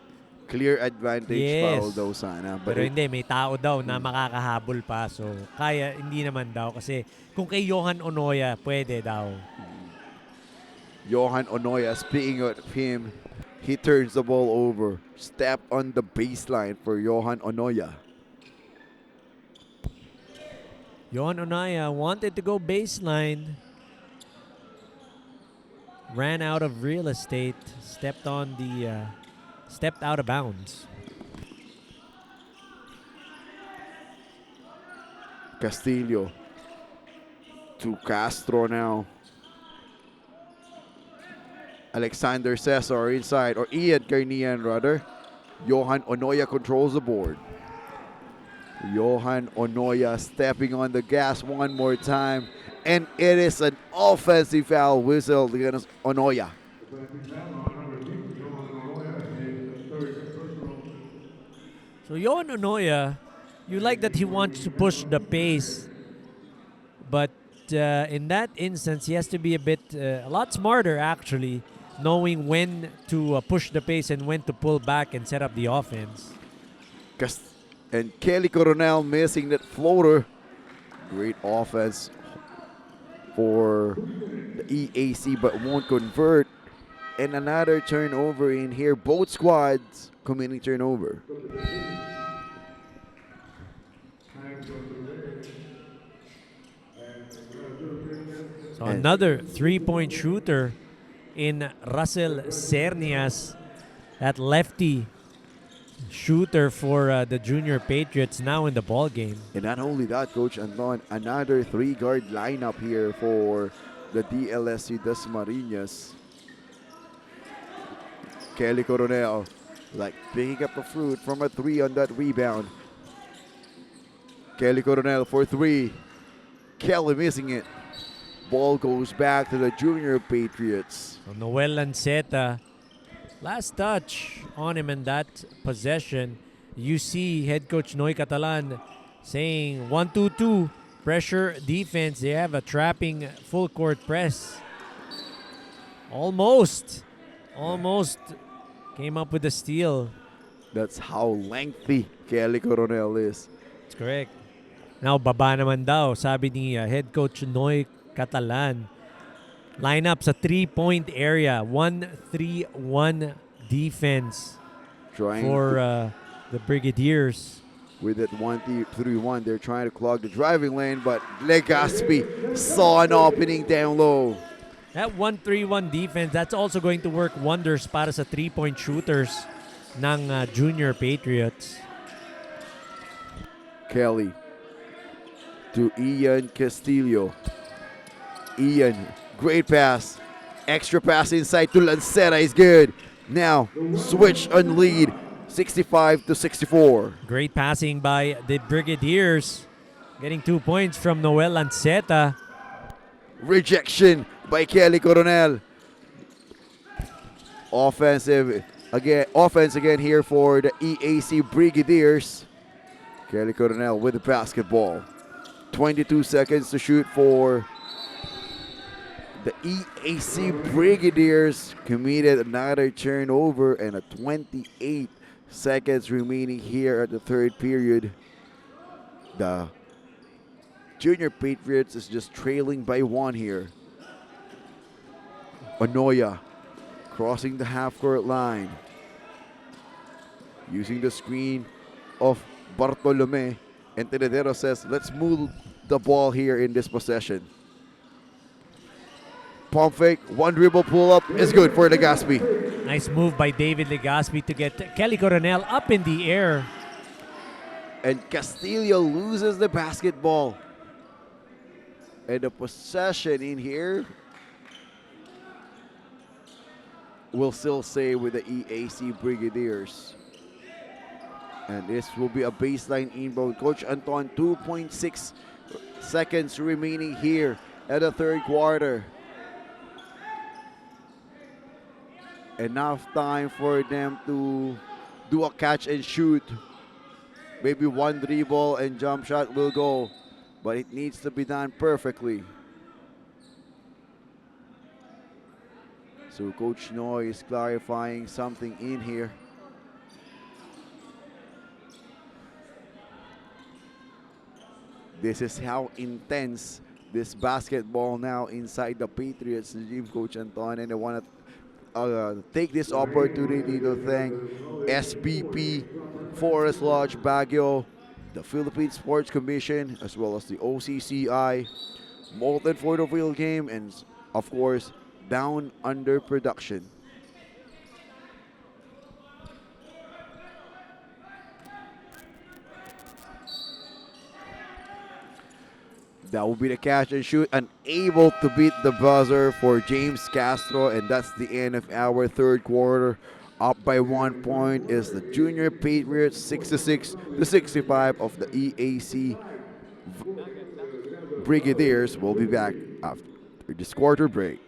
Clear advantage foul daw sana. Pero hindi, may tao daw na makakahabol pa. So, kaya hindi naman daw. Kasi kung kay Johan Onoya, pwede daw. Johan Onoya, speaking of him, he turns the ball over. Step on the baseline for Johan Onoya. Johan Onoya wanted to go baseline. Ran out of real estate. Stepped out of bounds. Castillo to Castro now. Alexander Cesar inside, or Ian Carnian rather. Johan Onoya controls the board. Johan Onoya stepping on the gas one more time. And it is an offensive foul whistle against Onoya. So Johan Onoya, you like that he wants to push the pace. But in that instance, he has to be a lot smarter actually, knowing when to push the pace and when to pull back and set up the offense. And Kelly Coronel missing that floater. Great offense for the EAC, but won't convert. And another turnover in here. Both squads committing turnover. So And- another 3-point shooter in Russell Cernias, that lefty shooter for the Junior Patriots, now in the ball game. And not only that, Coach Anton, another 3-guard lineup here for the DLSU Dasmariñas. Kelly Coronel, like picking up the fruit from a 3 on that rebound. Kelly Coronel for 3. Kelly missing it. Ball goes back to the Junior Patriots. So Noel Lanceta, last touch on him in that possession. You see head coach Noy Catalan saying 1-2-2 pressure defense. They have a trapping full court press. Almost came up with a steal. That's how lengthy Kelly Coronel is. That's correct. Now baba naman daw, sabi ni head coach Noy Catalan. Lineup sa 3-point area, 1-3-1 defense Trying for to, the Brigadiers. with that 1-3-1, they're trying to clog the driving lane, but Legaspi saw an opening down low. That 1-3-1 defense, that's also going to work wonders para sa 3-point shooters ng Junior Patriots. Kelly to Ian Castillo. Ian, great pass. Extra pass inside to Lanceta is good. Now, switch on lead, 65-64. Great passing by the Brigadiers. Getting 2 points from Noel Lanceta. Rejection by Kelly Coronel. Offense again here for the EAC Brigadiers. Kelly Coronel with the basketball. 22 seconds to shoot for the EAC Brigadiers. Committed another turnover and a 28 seconds remaining here at the third period. The Junior Patriots is just trailing by 1 here. Onoya crossing the half-court line. Using the screen of Bartolome. And Tenedero says, let's move the ball here in this possession. Pump fake, 1 dribble pull-up is good for Legaspi. Nice move by David Legaspi to get Kelly Coronel up in the air. And Castillo loses the basketball. And the possession in here will still stay with the EAC Brigadiers. And this will be a baseline inbound. Coach Anton, 2.6 seconds remaining here at the third quarter. Enough time for them to do a catch and shoot. Maybe 1 dribble and jump shot will go, but it needs to be done perfectly. So Coach Noy is clarifying something in here. This is how intense this basketball now inside the Patriots regime, Coach Anton, and I want to take this opportunity to thank SBP, Forest Lodge Baguio, the Philippine Sports Commission, as well as the OCCI, Molten for the Real Game, and of course, Down Under Production. That will be the catch and shoot, unable to beat the buzzer for James Castro, and that's the end of our third quarter. Up by 1 point is the Junior Patriots, 66-65 of the EAC Brigadiers. We'll be back after this quarter break.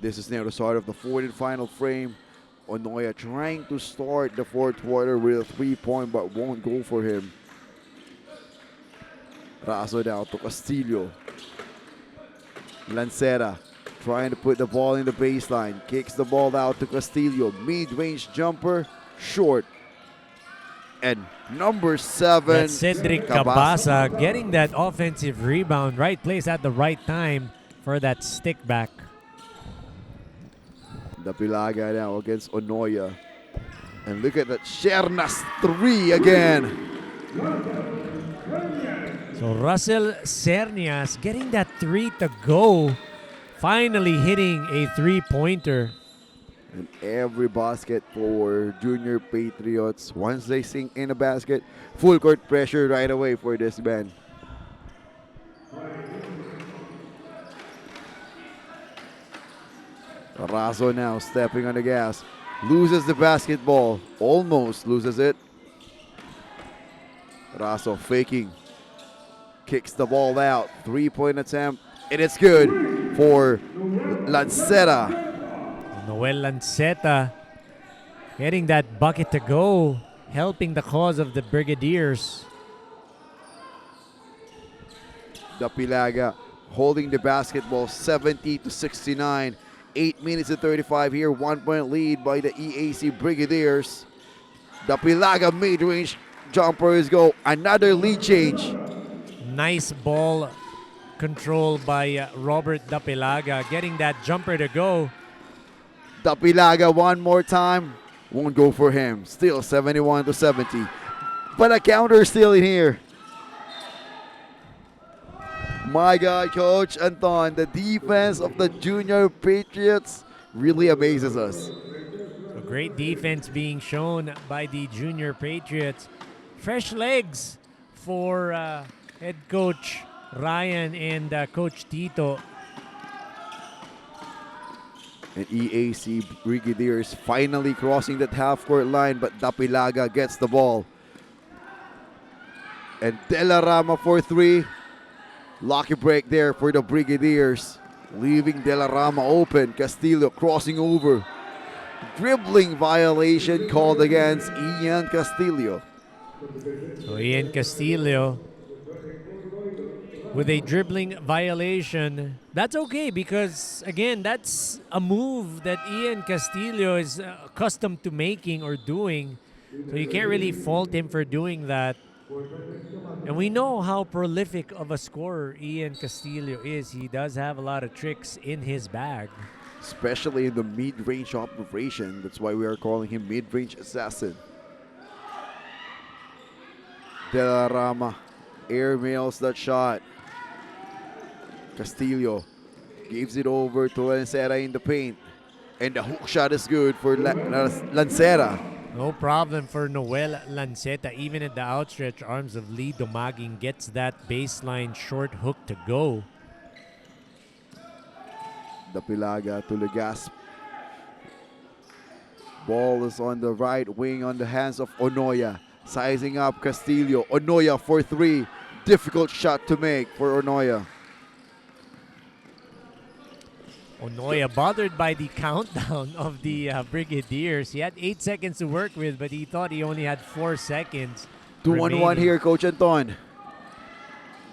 This is now the start of the fourth and final frame. Onoya trying to start the fourth quarter with a 3-point, but won't go for him. Raso now to Castillo. Ncraa trying to put the ball in the baseline. Kicks the ball out to Castillo. Mid-range jumper, short. And number 7, That's Cedric Cabasa getting that offensive rebound. Right place at the right time for that stick back. Dapilaga now against Onoya. And look at that, Shernas 3 again. So Russell Cernias getting that 3 to go. Finally hitting a 3-pointer. And every basket for Junior Patriots, once they sink in a basket, full court pressure right away for this band. Raso now stepping on the gas. Loses the basketball. Almost loses it. Raso faking. Kicks the ball out. 3-point attempt. And it's good for Ncraa. Noel Lanceta getting that bucket to go, helping the cause of the Brigadiers. Dapilaga holding the basketball 70-69. 8 minutes and 35 here. 1-point lead by the EAC Brigadiers. Dapilaga mid-range jumpers go. Another lead change. Nice ball control by Robert Dapilaga, getting that jumper to go. Dapilaga one more time. Won't go for him. Still 71-70. But a counter still in here. My God, Coach Anton, the defense of the Junior Patriots really amazes us. A great defense being shown by the Junior Patriots. Fresh legs for head coach Ryan and Coach Tito. And EAC Brigadiers finally crossing that half-court line, but Dapilaga gets the ball. And De La Rama for 3. Lucky break there for the Brigadiers. Leaving De La Rama open. Castillo crossing over. Dribbling violation called against Ian Castillo. So Ian Castillo with a dribbling violation. That's okay because, again, that's a move that Ian Castillo is accustomed to making or doing. So you can't really fault him for doing that. And we know how prolific of a scorer Ian Castillo is. He does have a lot of tricks in his bag. Especially in the mid-range operation. That's why we are calling him mid-range assassin. De La Rama airmails that shot. Castillo gives it over to Ncraa in the paint. And the hook shot is good for Ncraa. No problem for Noel Lanceta. Even at the outstretched arms of Lee Domaging, gets that baseline short hook to go. Dapilaga to Legaspi. Ball is on the right wing on the hands of Onoya. Sizing up Castillo. Onoya for 3. Difficult shot to make for Onoya. Onoya bothered by the countdown of the Brigadiers. He had 8 seconds to work with, but he thought he only had 4 seconds. 2-on-1 here, Coach Anton.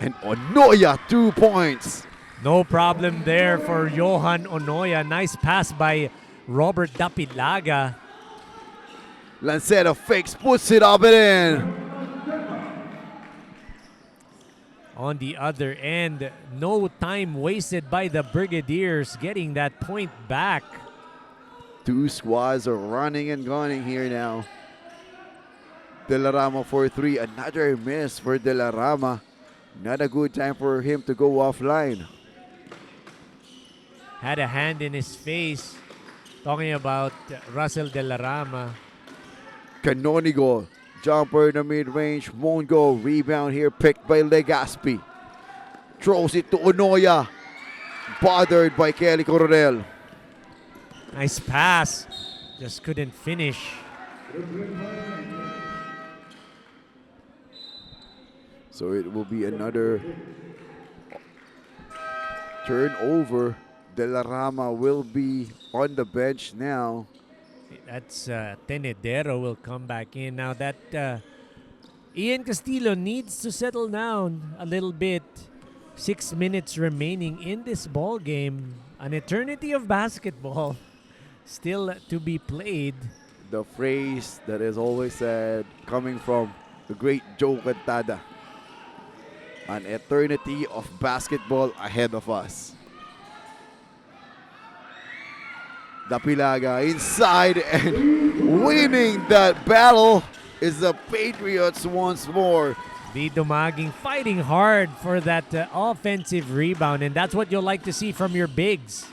And Onoya, 2 points. No problem there for Johan Onoya. Nice pass by Robert Dapilaga. Ncraa fakes, puts it up and in. On the other end, no time wasted by the Brigadiers getting that point back. 2 squads are running and gunning here now. De La Rama for 3. Another miss for De La Rama. Not a good time for him to go offline. Had a hand in his face. Talking about Russell De La Rama. Canonigo. Jumper in the mid-range. Won't go. Rebound here picked by Legaspi. Throws it to Onoya. Bothered by Kelly Coronel. Nice pass. Just couldn't finish. So it will be another turnover. De La Rama will be on the bench now. That's Tenedero will come back in. Now that Ian Castillo needs to settle down a little bit. 6 minutes remaining in this ball game. An eternity of basketball still to be played. The phrase that is always said coming from the great Joe Cantada. An eternity of basketball ahead of us. Dapilaga inside and winning that battle is the Patriots once more. Lee Dumaging fighting hard for that offensive rebound, and that's what you'll like to see from your bigs.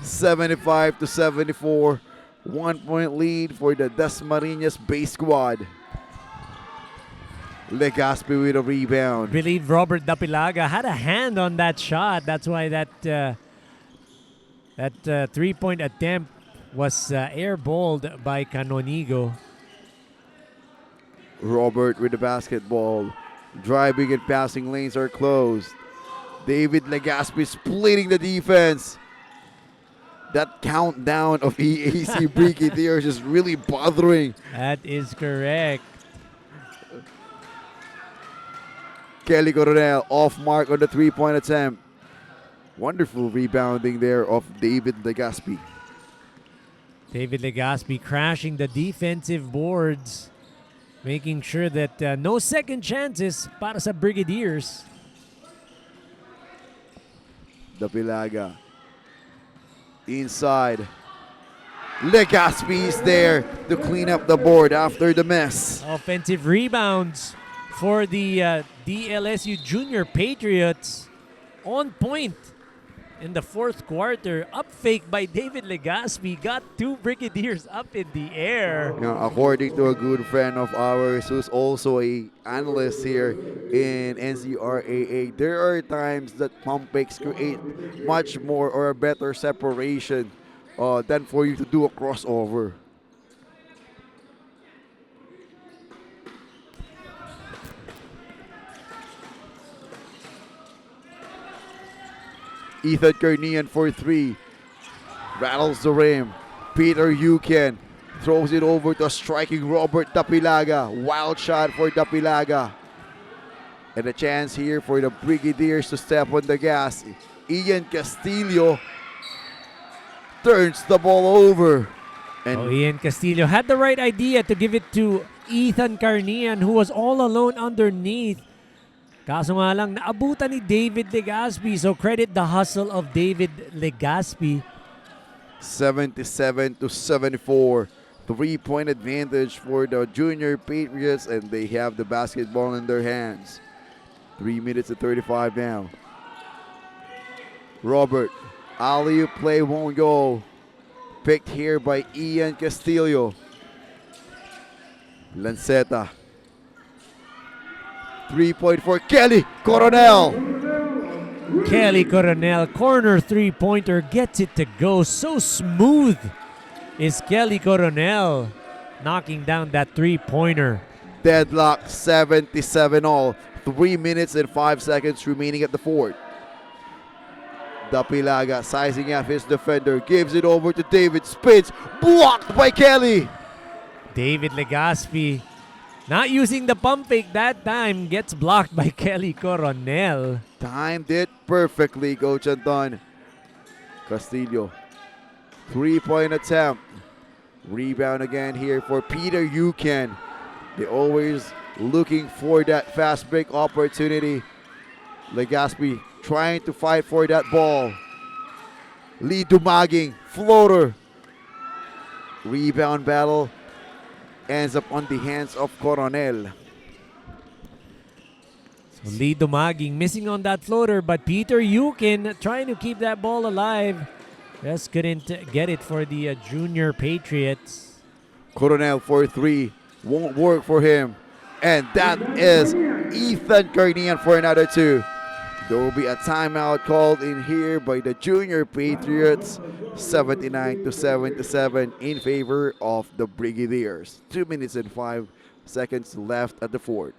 75-74, 1 point lead for the Dasmariñas base squad. Legazpi with a rebound. Believe Robert Dapilaga had a hand on that shot. That's why that three-point attempt was airballed by Canonigo. Robert with the basketball. Driving and passing lanes are closed. David Legazpi splitting the defense. That countdown of EAC Brigadiers is really bothering. That is correct. Kelly Coronel off mark on the three-point attempt. Wonderful rebounding there of David Legazpi. David Legazpi crashing the defensive boards, making sure that no second chances para sa Brigadiers. Dapilaga inside. Legazpi is there to clean up the board after the mess. Offensive rebounds for the DLSU Junior Patriots. On point in the fourth quarter. Up fake by David Legazpi. Got two Brigadiers up in the air. Now, according to a good friend of ours who's also a analyst here in NCRAA, there are times that pump fakes create much more or a better separation than for you to do a crossover. Ethan Carnian for three. Rattles the rim. Peter Yuken throws it over to striking Robert Dapilaga. Wild shot for Dapilaga. And a chance here for the Brigadiers to step on the gas. Ian Castillo turns the ball over. And Ian Castillo had the right idea to give it to Ethan Carnian, who was all alone underneath. Kaso nga lang, naabutan ni David Legazpi. So credit the hustle of David Legazpi. 77-74. 3-point advantage for the Junior Patriots, and they have the basketball in their hands. 3 minutes and 35 now. Robert, alley-oop play won't go. Picked here by Ian Castillo. Lanceta. 3-point for Kelly Coronel. Kelly Coronel, corner three-pointer, gets it to go. So smooth is Kelly Coronel knocking down that three-pointer. Deadlock 77 all. 3 minutes and 5 seconds remaining at the fourth. Dapilaga sizing up his defender. Gives it over to David. Spins. Blocked by Kelly. David Legazpi not using the pump fake that time. Gets blocked by Kelly Coronel. Timed it perfectly, Coach Anton. Castillo. 3-point attempt. Rebound again here for Peter Yuken. They always looking for that fast break opportunity. Legazpi trying to fight for that ball. Lee Dumaging, floater. Rebound battle ends up on the hands of Coronel. So Lee Dumaging missing on that floater, but Peter Yuken trying to keep that ball alive. Just couldn't get it for the Junior Patriots. Coronel for three. Won't work for him. And that is Ethan Carnian for another two. There will be a timeout called in here by the Junior Patriots. 79-77 in favor of the Brigadiers. 2 minutes and 5 seconds left at the fourth.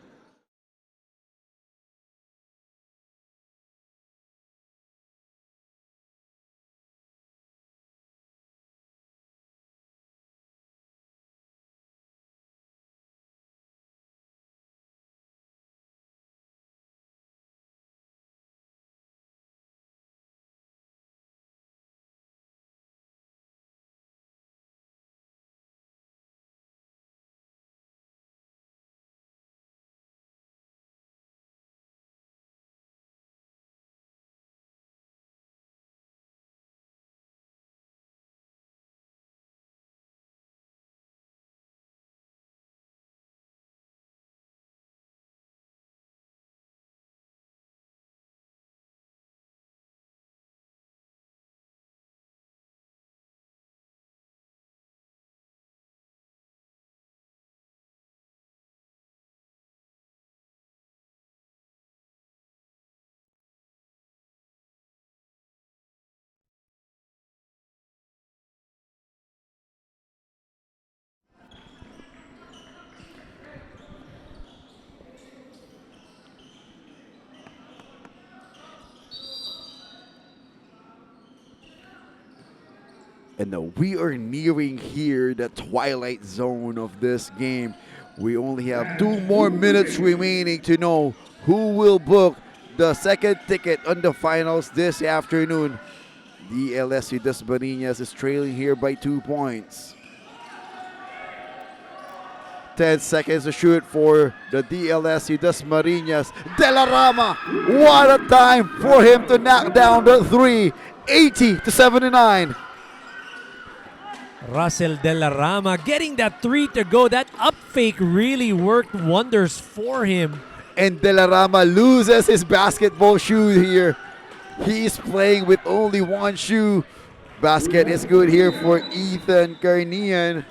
And we are nearing here the twilight zone of this game. We only have 2 more minutes remaining to know who will book the second ticket on the finals this afternoon. Dlsu Dasmariñas is trailing here by 2 points. 10 seconds to shoot for the Dlsu Dasmariñas. De La Rama, what a time for him to knock down the 3, 80-79. Russell De La Rama getting that 3 to go. That up fake really worked wonders for him. And De La Rama loses his basketball shoe here. He's playing with only 1 shoe. Basket is good here for Ethan Carnian.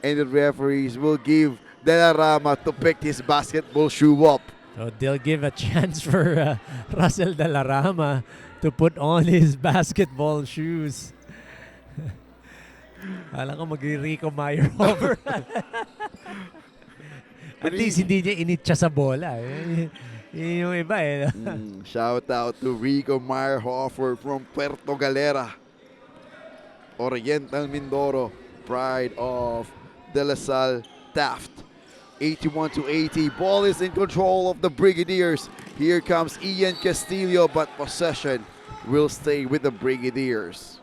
And the referees will give De La Rama to pick his basketball shoe up. So they'll give a chance for Russell De La Rama to put on his basketball shoes. Alam ko mag-Rico Meyer over. At least hindi niya initcha sa bola. Yung iba eh. Shout out to Rico Meyerhofer from Puerto Galera. Oriental Mindoro, pride of De La Salle Taft. 81-80. Ball is in control of the Brigadiers. Here comes Ian Castillo, but possession will stay with the Brigadiers.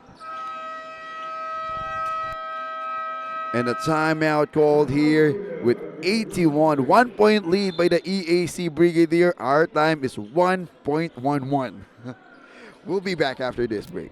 And a timeout called here with 81. 1 point lead by the EAC Brigadier. Our time is 1.11. We'll be back after this break.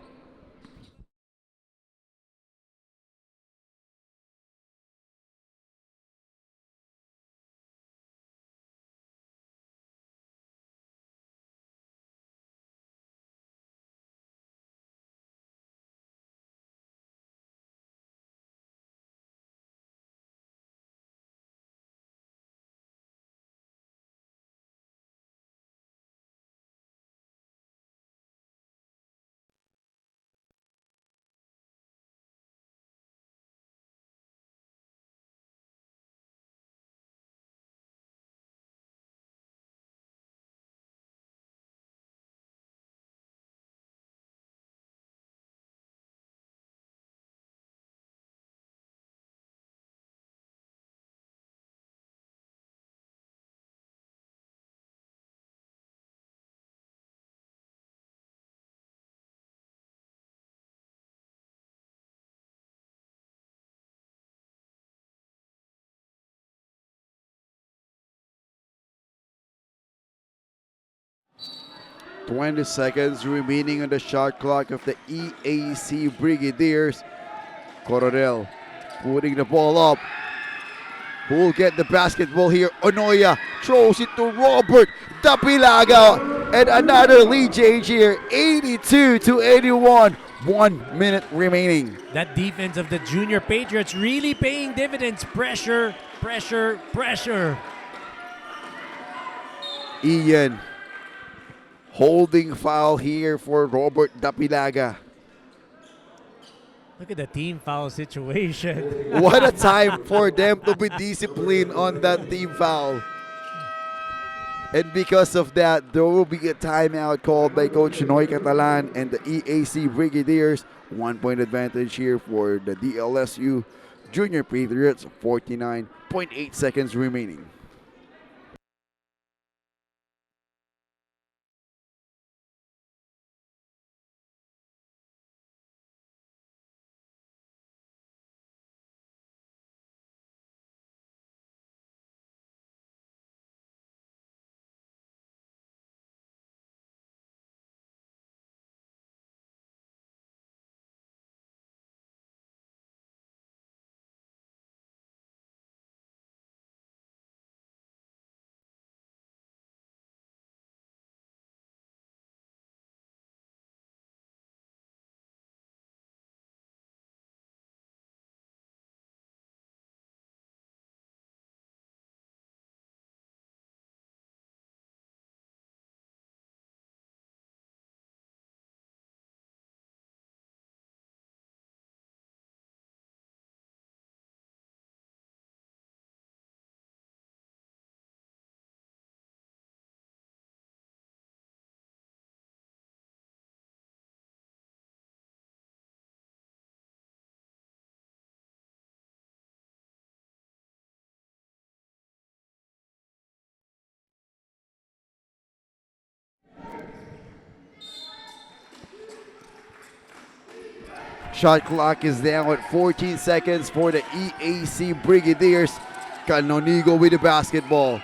.20 seconds remaining on the shot clock of the EAC Brigadiers. Coronel putting the ball up. Who will get the basketball here? Onoya throws it to Robert Dapilaga. And another lead change here. 82-81. 1 minute remaining. That defense of the Junior Patriots really paying dividends. Pressure, pressure, pressure. Ian, holding foul here for Robert Dapilaga. Look at the team foul situation. What a time for them to be disciplined on that team foul. And because of that, there will be a timeout called by Coach Noy Catalan and the EAC Brigadiers. 1 point advantage here for the DLSU Junior Patriots. 49.8 seconds remaining. shot clock is down at 14 seconds for the EAC Brigadiers. Canonigo with the basketball.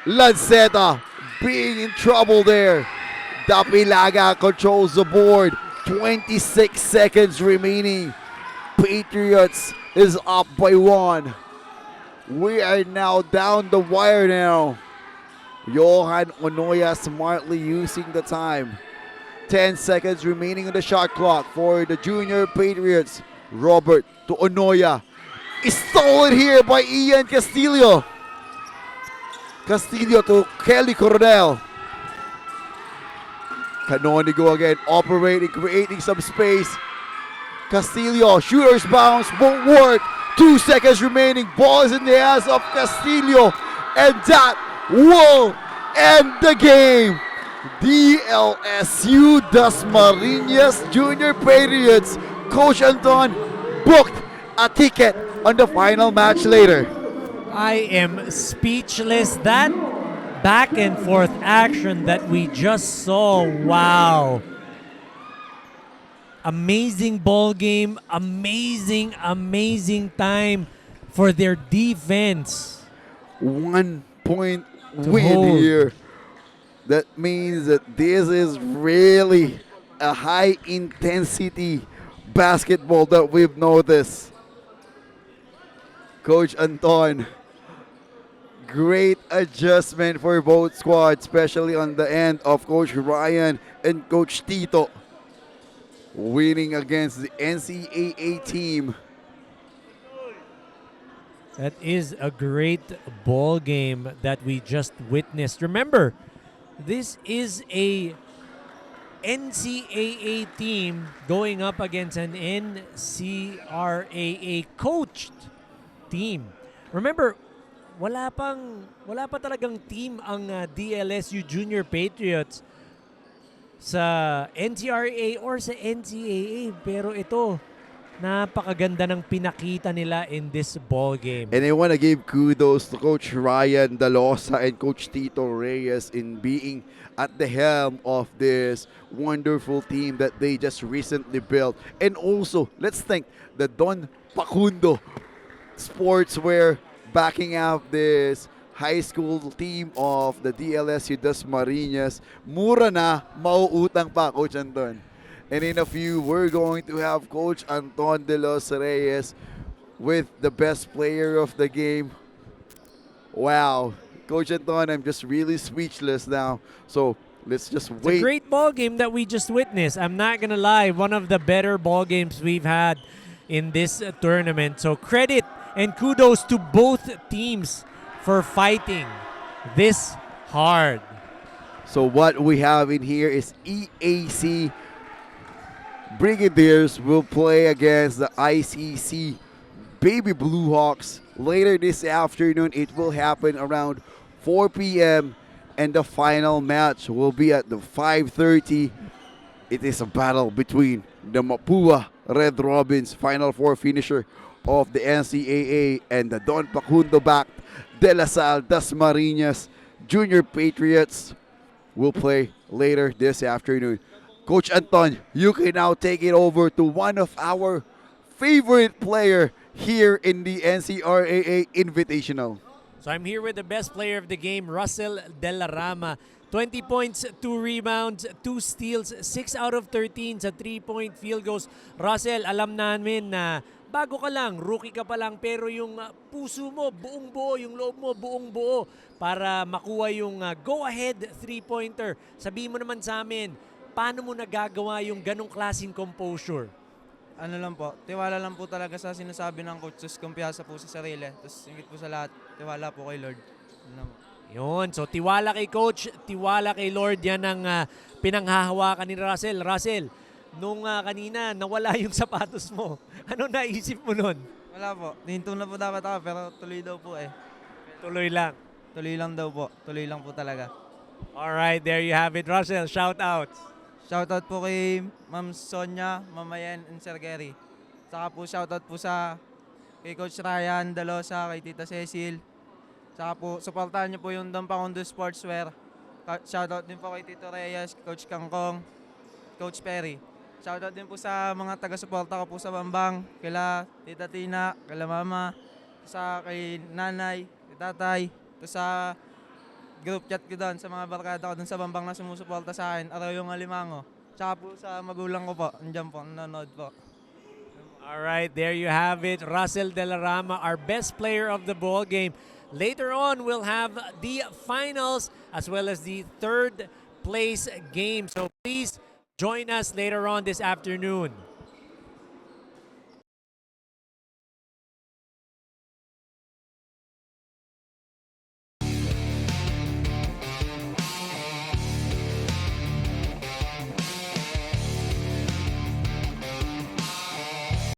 Lanceta being in trouble there. Dapilaga controls the board. 26 seconds remaining. Patriots is up by 1. We are now down the wire now. Johan Onoya smartly using the time. 10 seconds remaining on the shot clock for the Junior Patriots. Robert to Onoya. Is stolen here by Ian Castillo. Castillo to Kelly Coronel. Canonigo again operating, creating some space. Castillo, shooter's bounce, won't work. 2 seconds remaining, ball is in the hands of Castillo. And that will end the game. Dlsu Dasmariñas Junior Patriots. Coach Anton booked a ticket on the final match later. I am speechless. That back and forth action that we just saw, wow. Amazing ball game, amazing time for their defense. 1 point To win hold. here. That means that this is really a high intensity basketball that we've noticed. Coach Anton, great adjustment for both squads, especially on the end of Coach Ryan and Coach Tito. Winning against the NCAA team. That is a great ball game that we just witnessed. Remember, this is a NCAA team going up against an NCRAA coached team. Remember, wala pa talagang team ang DLSU Junior Patriots sa NCRA or sa NCAA, pero ito napakaganda ng pinakita nila in this ball game. And I want to give kudos to Coach Ryan Dalosa and Coach Tito Reyes in being at the helm of this wonderful team that they just recently built. And also, let's thank the Don Pacundo Sportswear backing up this high school team of the DLSU Dasmariñas. Mura na, mauutang pa, Coach Anton. And in a few, we're going to have Coach Anton de los Reyes with the best player of the game. Wow. Coach Anton, I'm just really speechless now. So let's just It's wait. a great ball game that we just witnessed. I'm not gonna lie, one of the better ball games we've had in this tournament. So credit and kudos to both teams for fighting this hard. So what we have in here is EAC Brigadiers will play against the ICC Baby Blue Hawks later this afternoon. It will happen around 4 p.m. and the final match will be at the 5:30. It is a battle between the Mapua Red Robins, Final Four finisher of the NCAA, and the Don Pacundo-backed De La Salle Dasmariñas Junior Patriots will play later this afternoon. Coach Anton, you can now take it over to one of our favorite player here in the NCRAA Invitational. So I'm here with the best player of the game, Russell De La Rama. 20 points, 2 rebounds, 2 steals, 6 out of 13 sa 3-point field goals. Russell, alam namin na bago ka lang, rookie ka pa lang, pero yung puso mo buong buo, yung loob mo buong buo para makuha yung go-ahead 3-pointer. Sabihin mo naman sa amin, paano mo nagagawa yung ganong klaseng composure? Ano lang po, tiwala lang po talaga sa sinasabi ng coach, tapos kumpiyansa po sa sarili, tapos hingit po sa lahat, tiwala po kay Lord. Ano po. Yun, so tiwala kay coach, tiwala kay Lord, yan ang pinanghahawakan ni Russell. Russell, nung kanina nawala yung sapatos mo, ano naisip mo nun? Wala po, hinto na po dapat ako, pero tuloy daw po eh. Tuloy lang. Tuloy lang daw po, tuloy lang po talaga. Alright, there you have it, Russell. Shout out. Shoutout po kay Ma'am Sonia, Mama Yen, and Sir Gary. Saka po shoutout po kay Coach Ryan Dalosa, kay Tita Cecil. Saka po, supportahan niyo po yung Don Pacundo Sportswear. Shoutout din po kay Tito Reyes, Coach Kangkong, Coach Perry. Shoutout din po sa mga taga-suporta ko po sa Bambang, kila Tita Tina, kila Mama, kay Nanay, kay Tatay, sa group chat ko doon, sa mga barkada ko doon sa Bambang na sumusuporta sa akin, araw yung Alimango. Tsaka po sa magulang ko po, andyan po, nanonood po. All right, there you have it. Russell Delarama, our best player of the ball game. Later on, we'll have the finals as well as the third place game. So please join us later on this afternoon.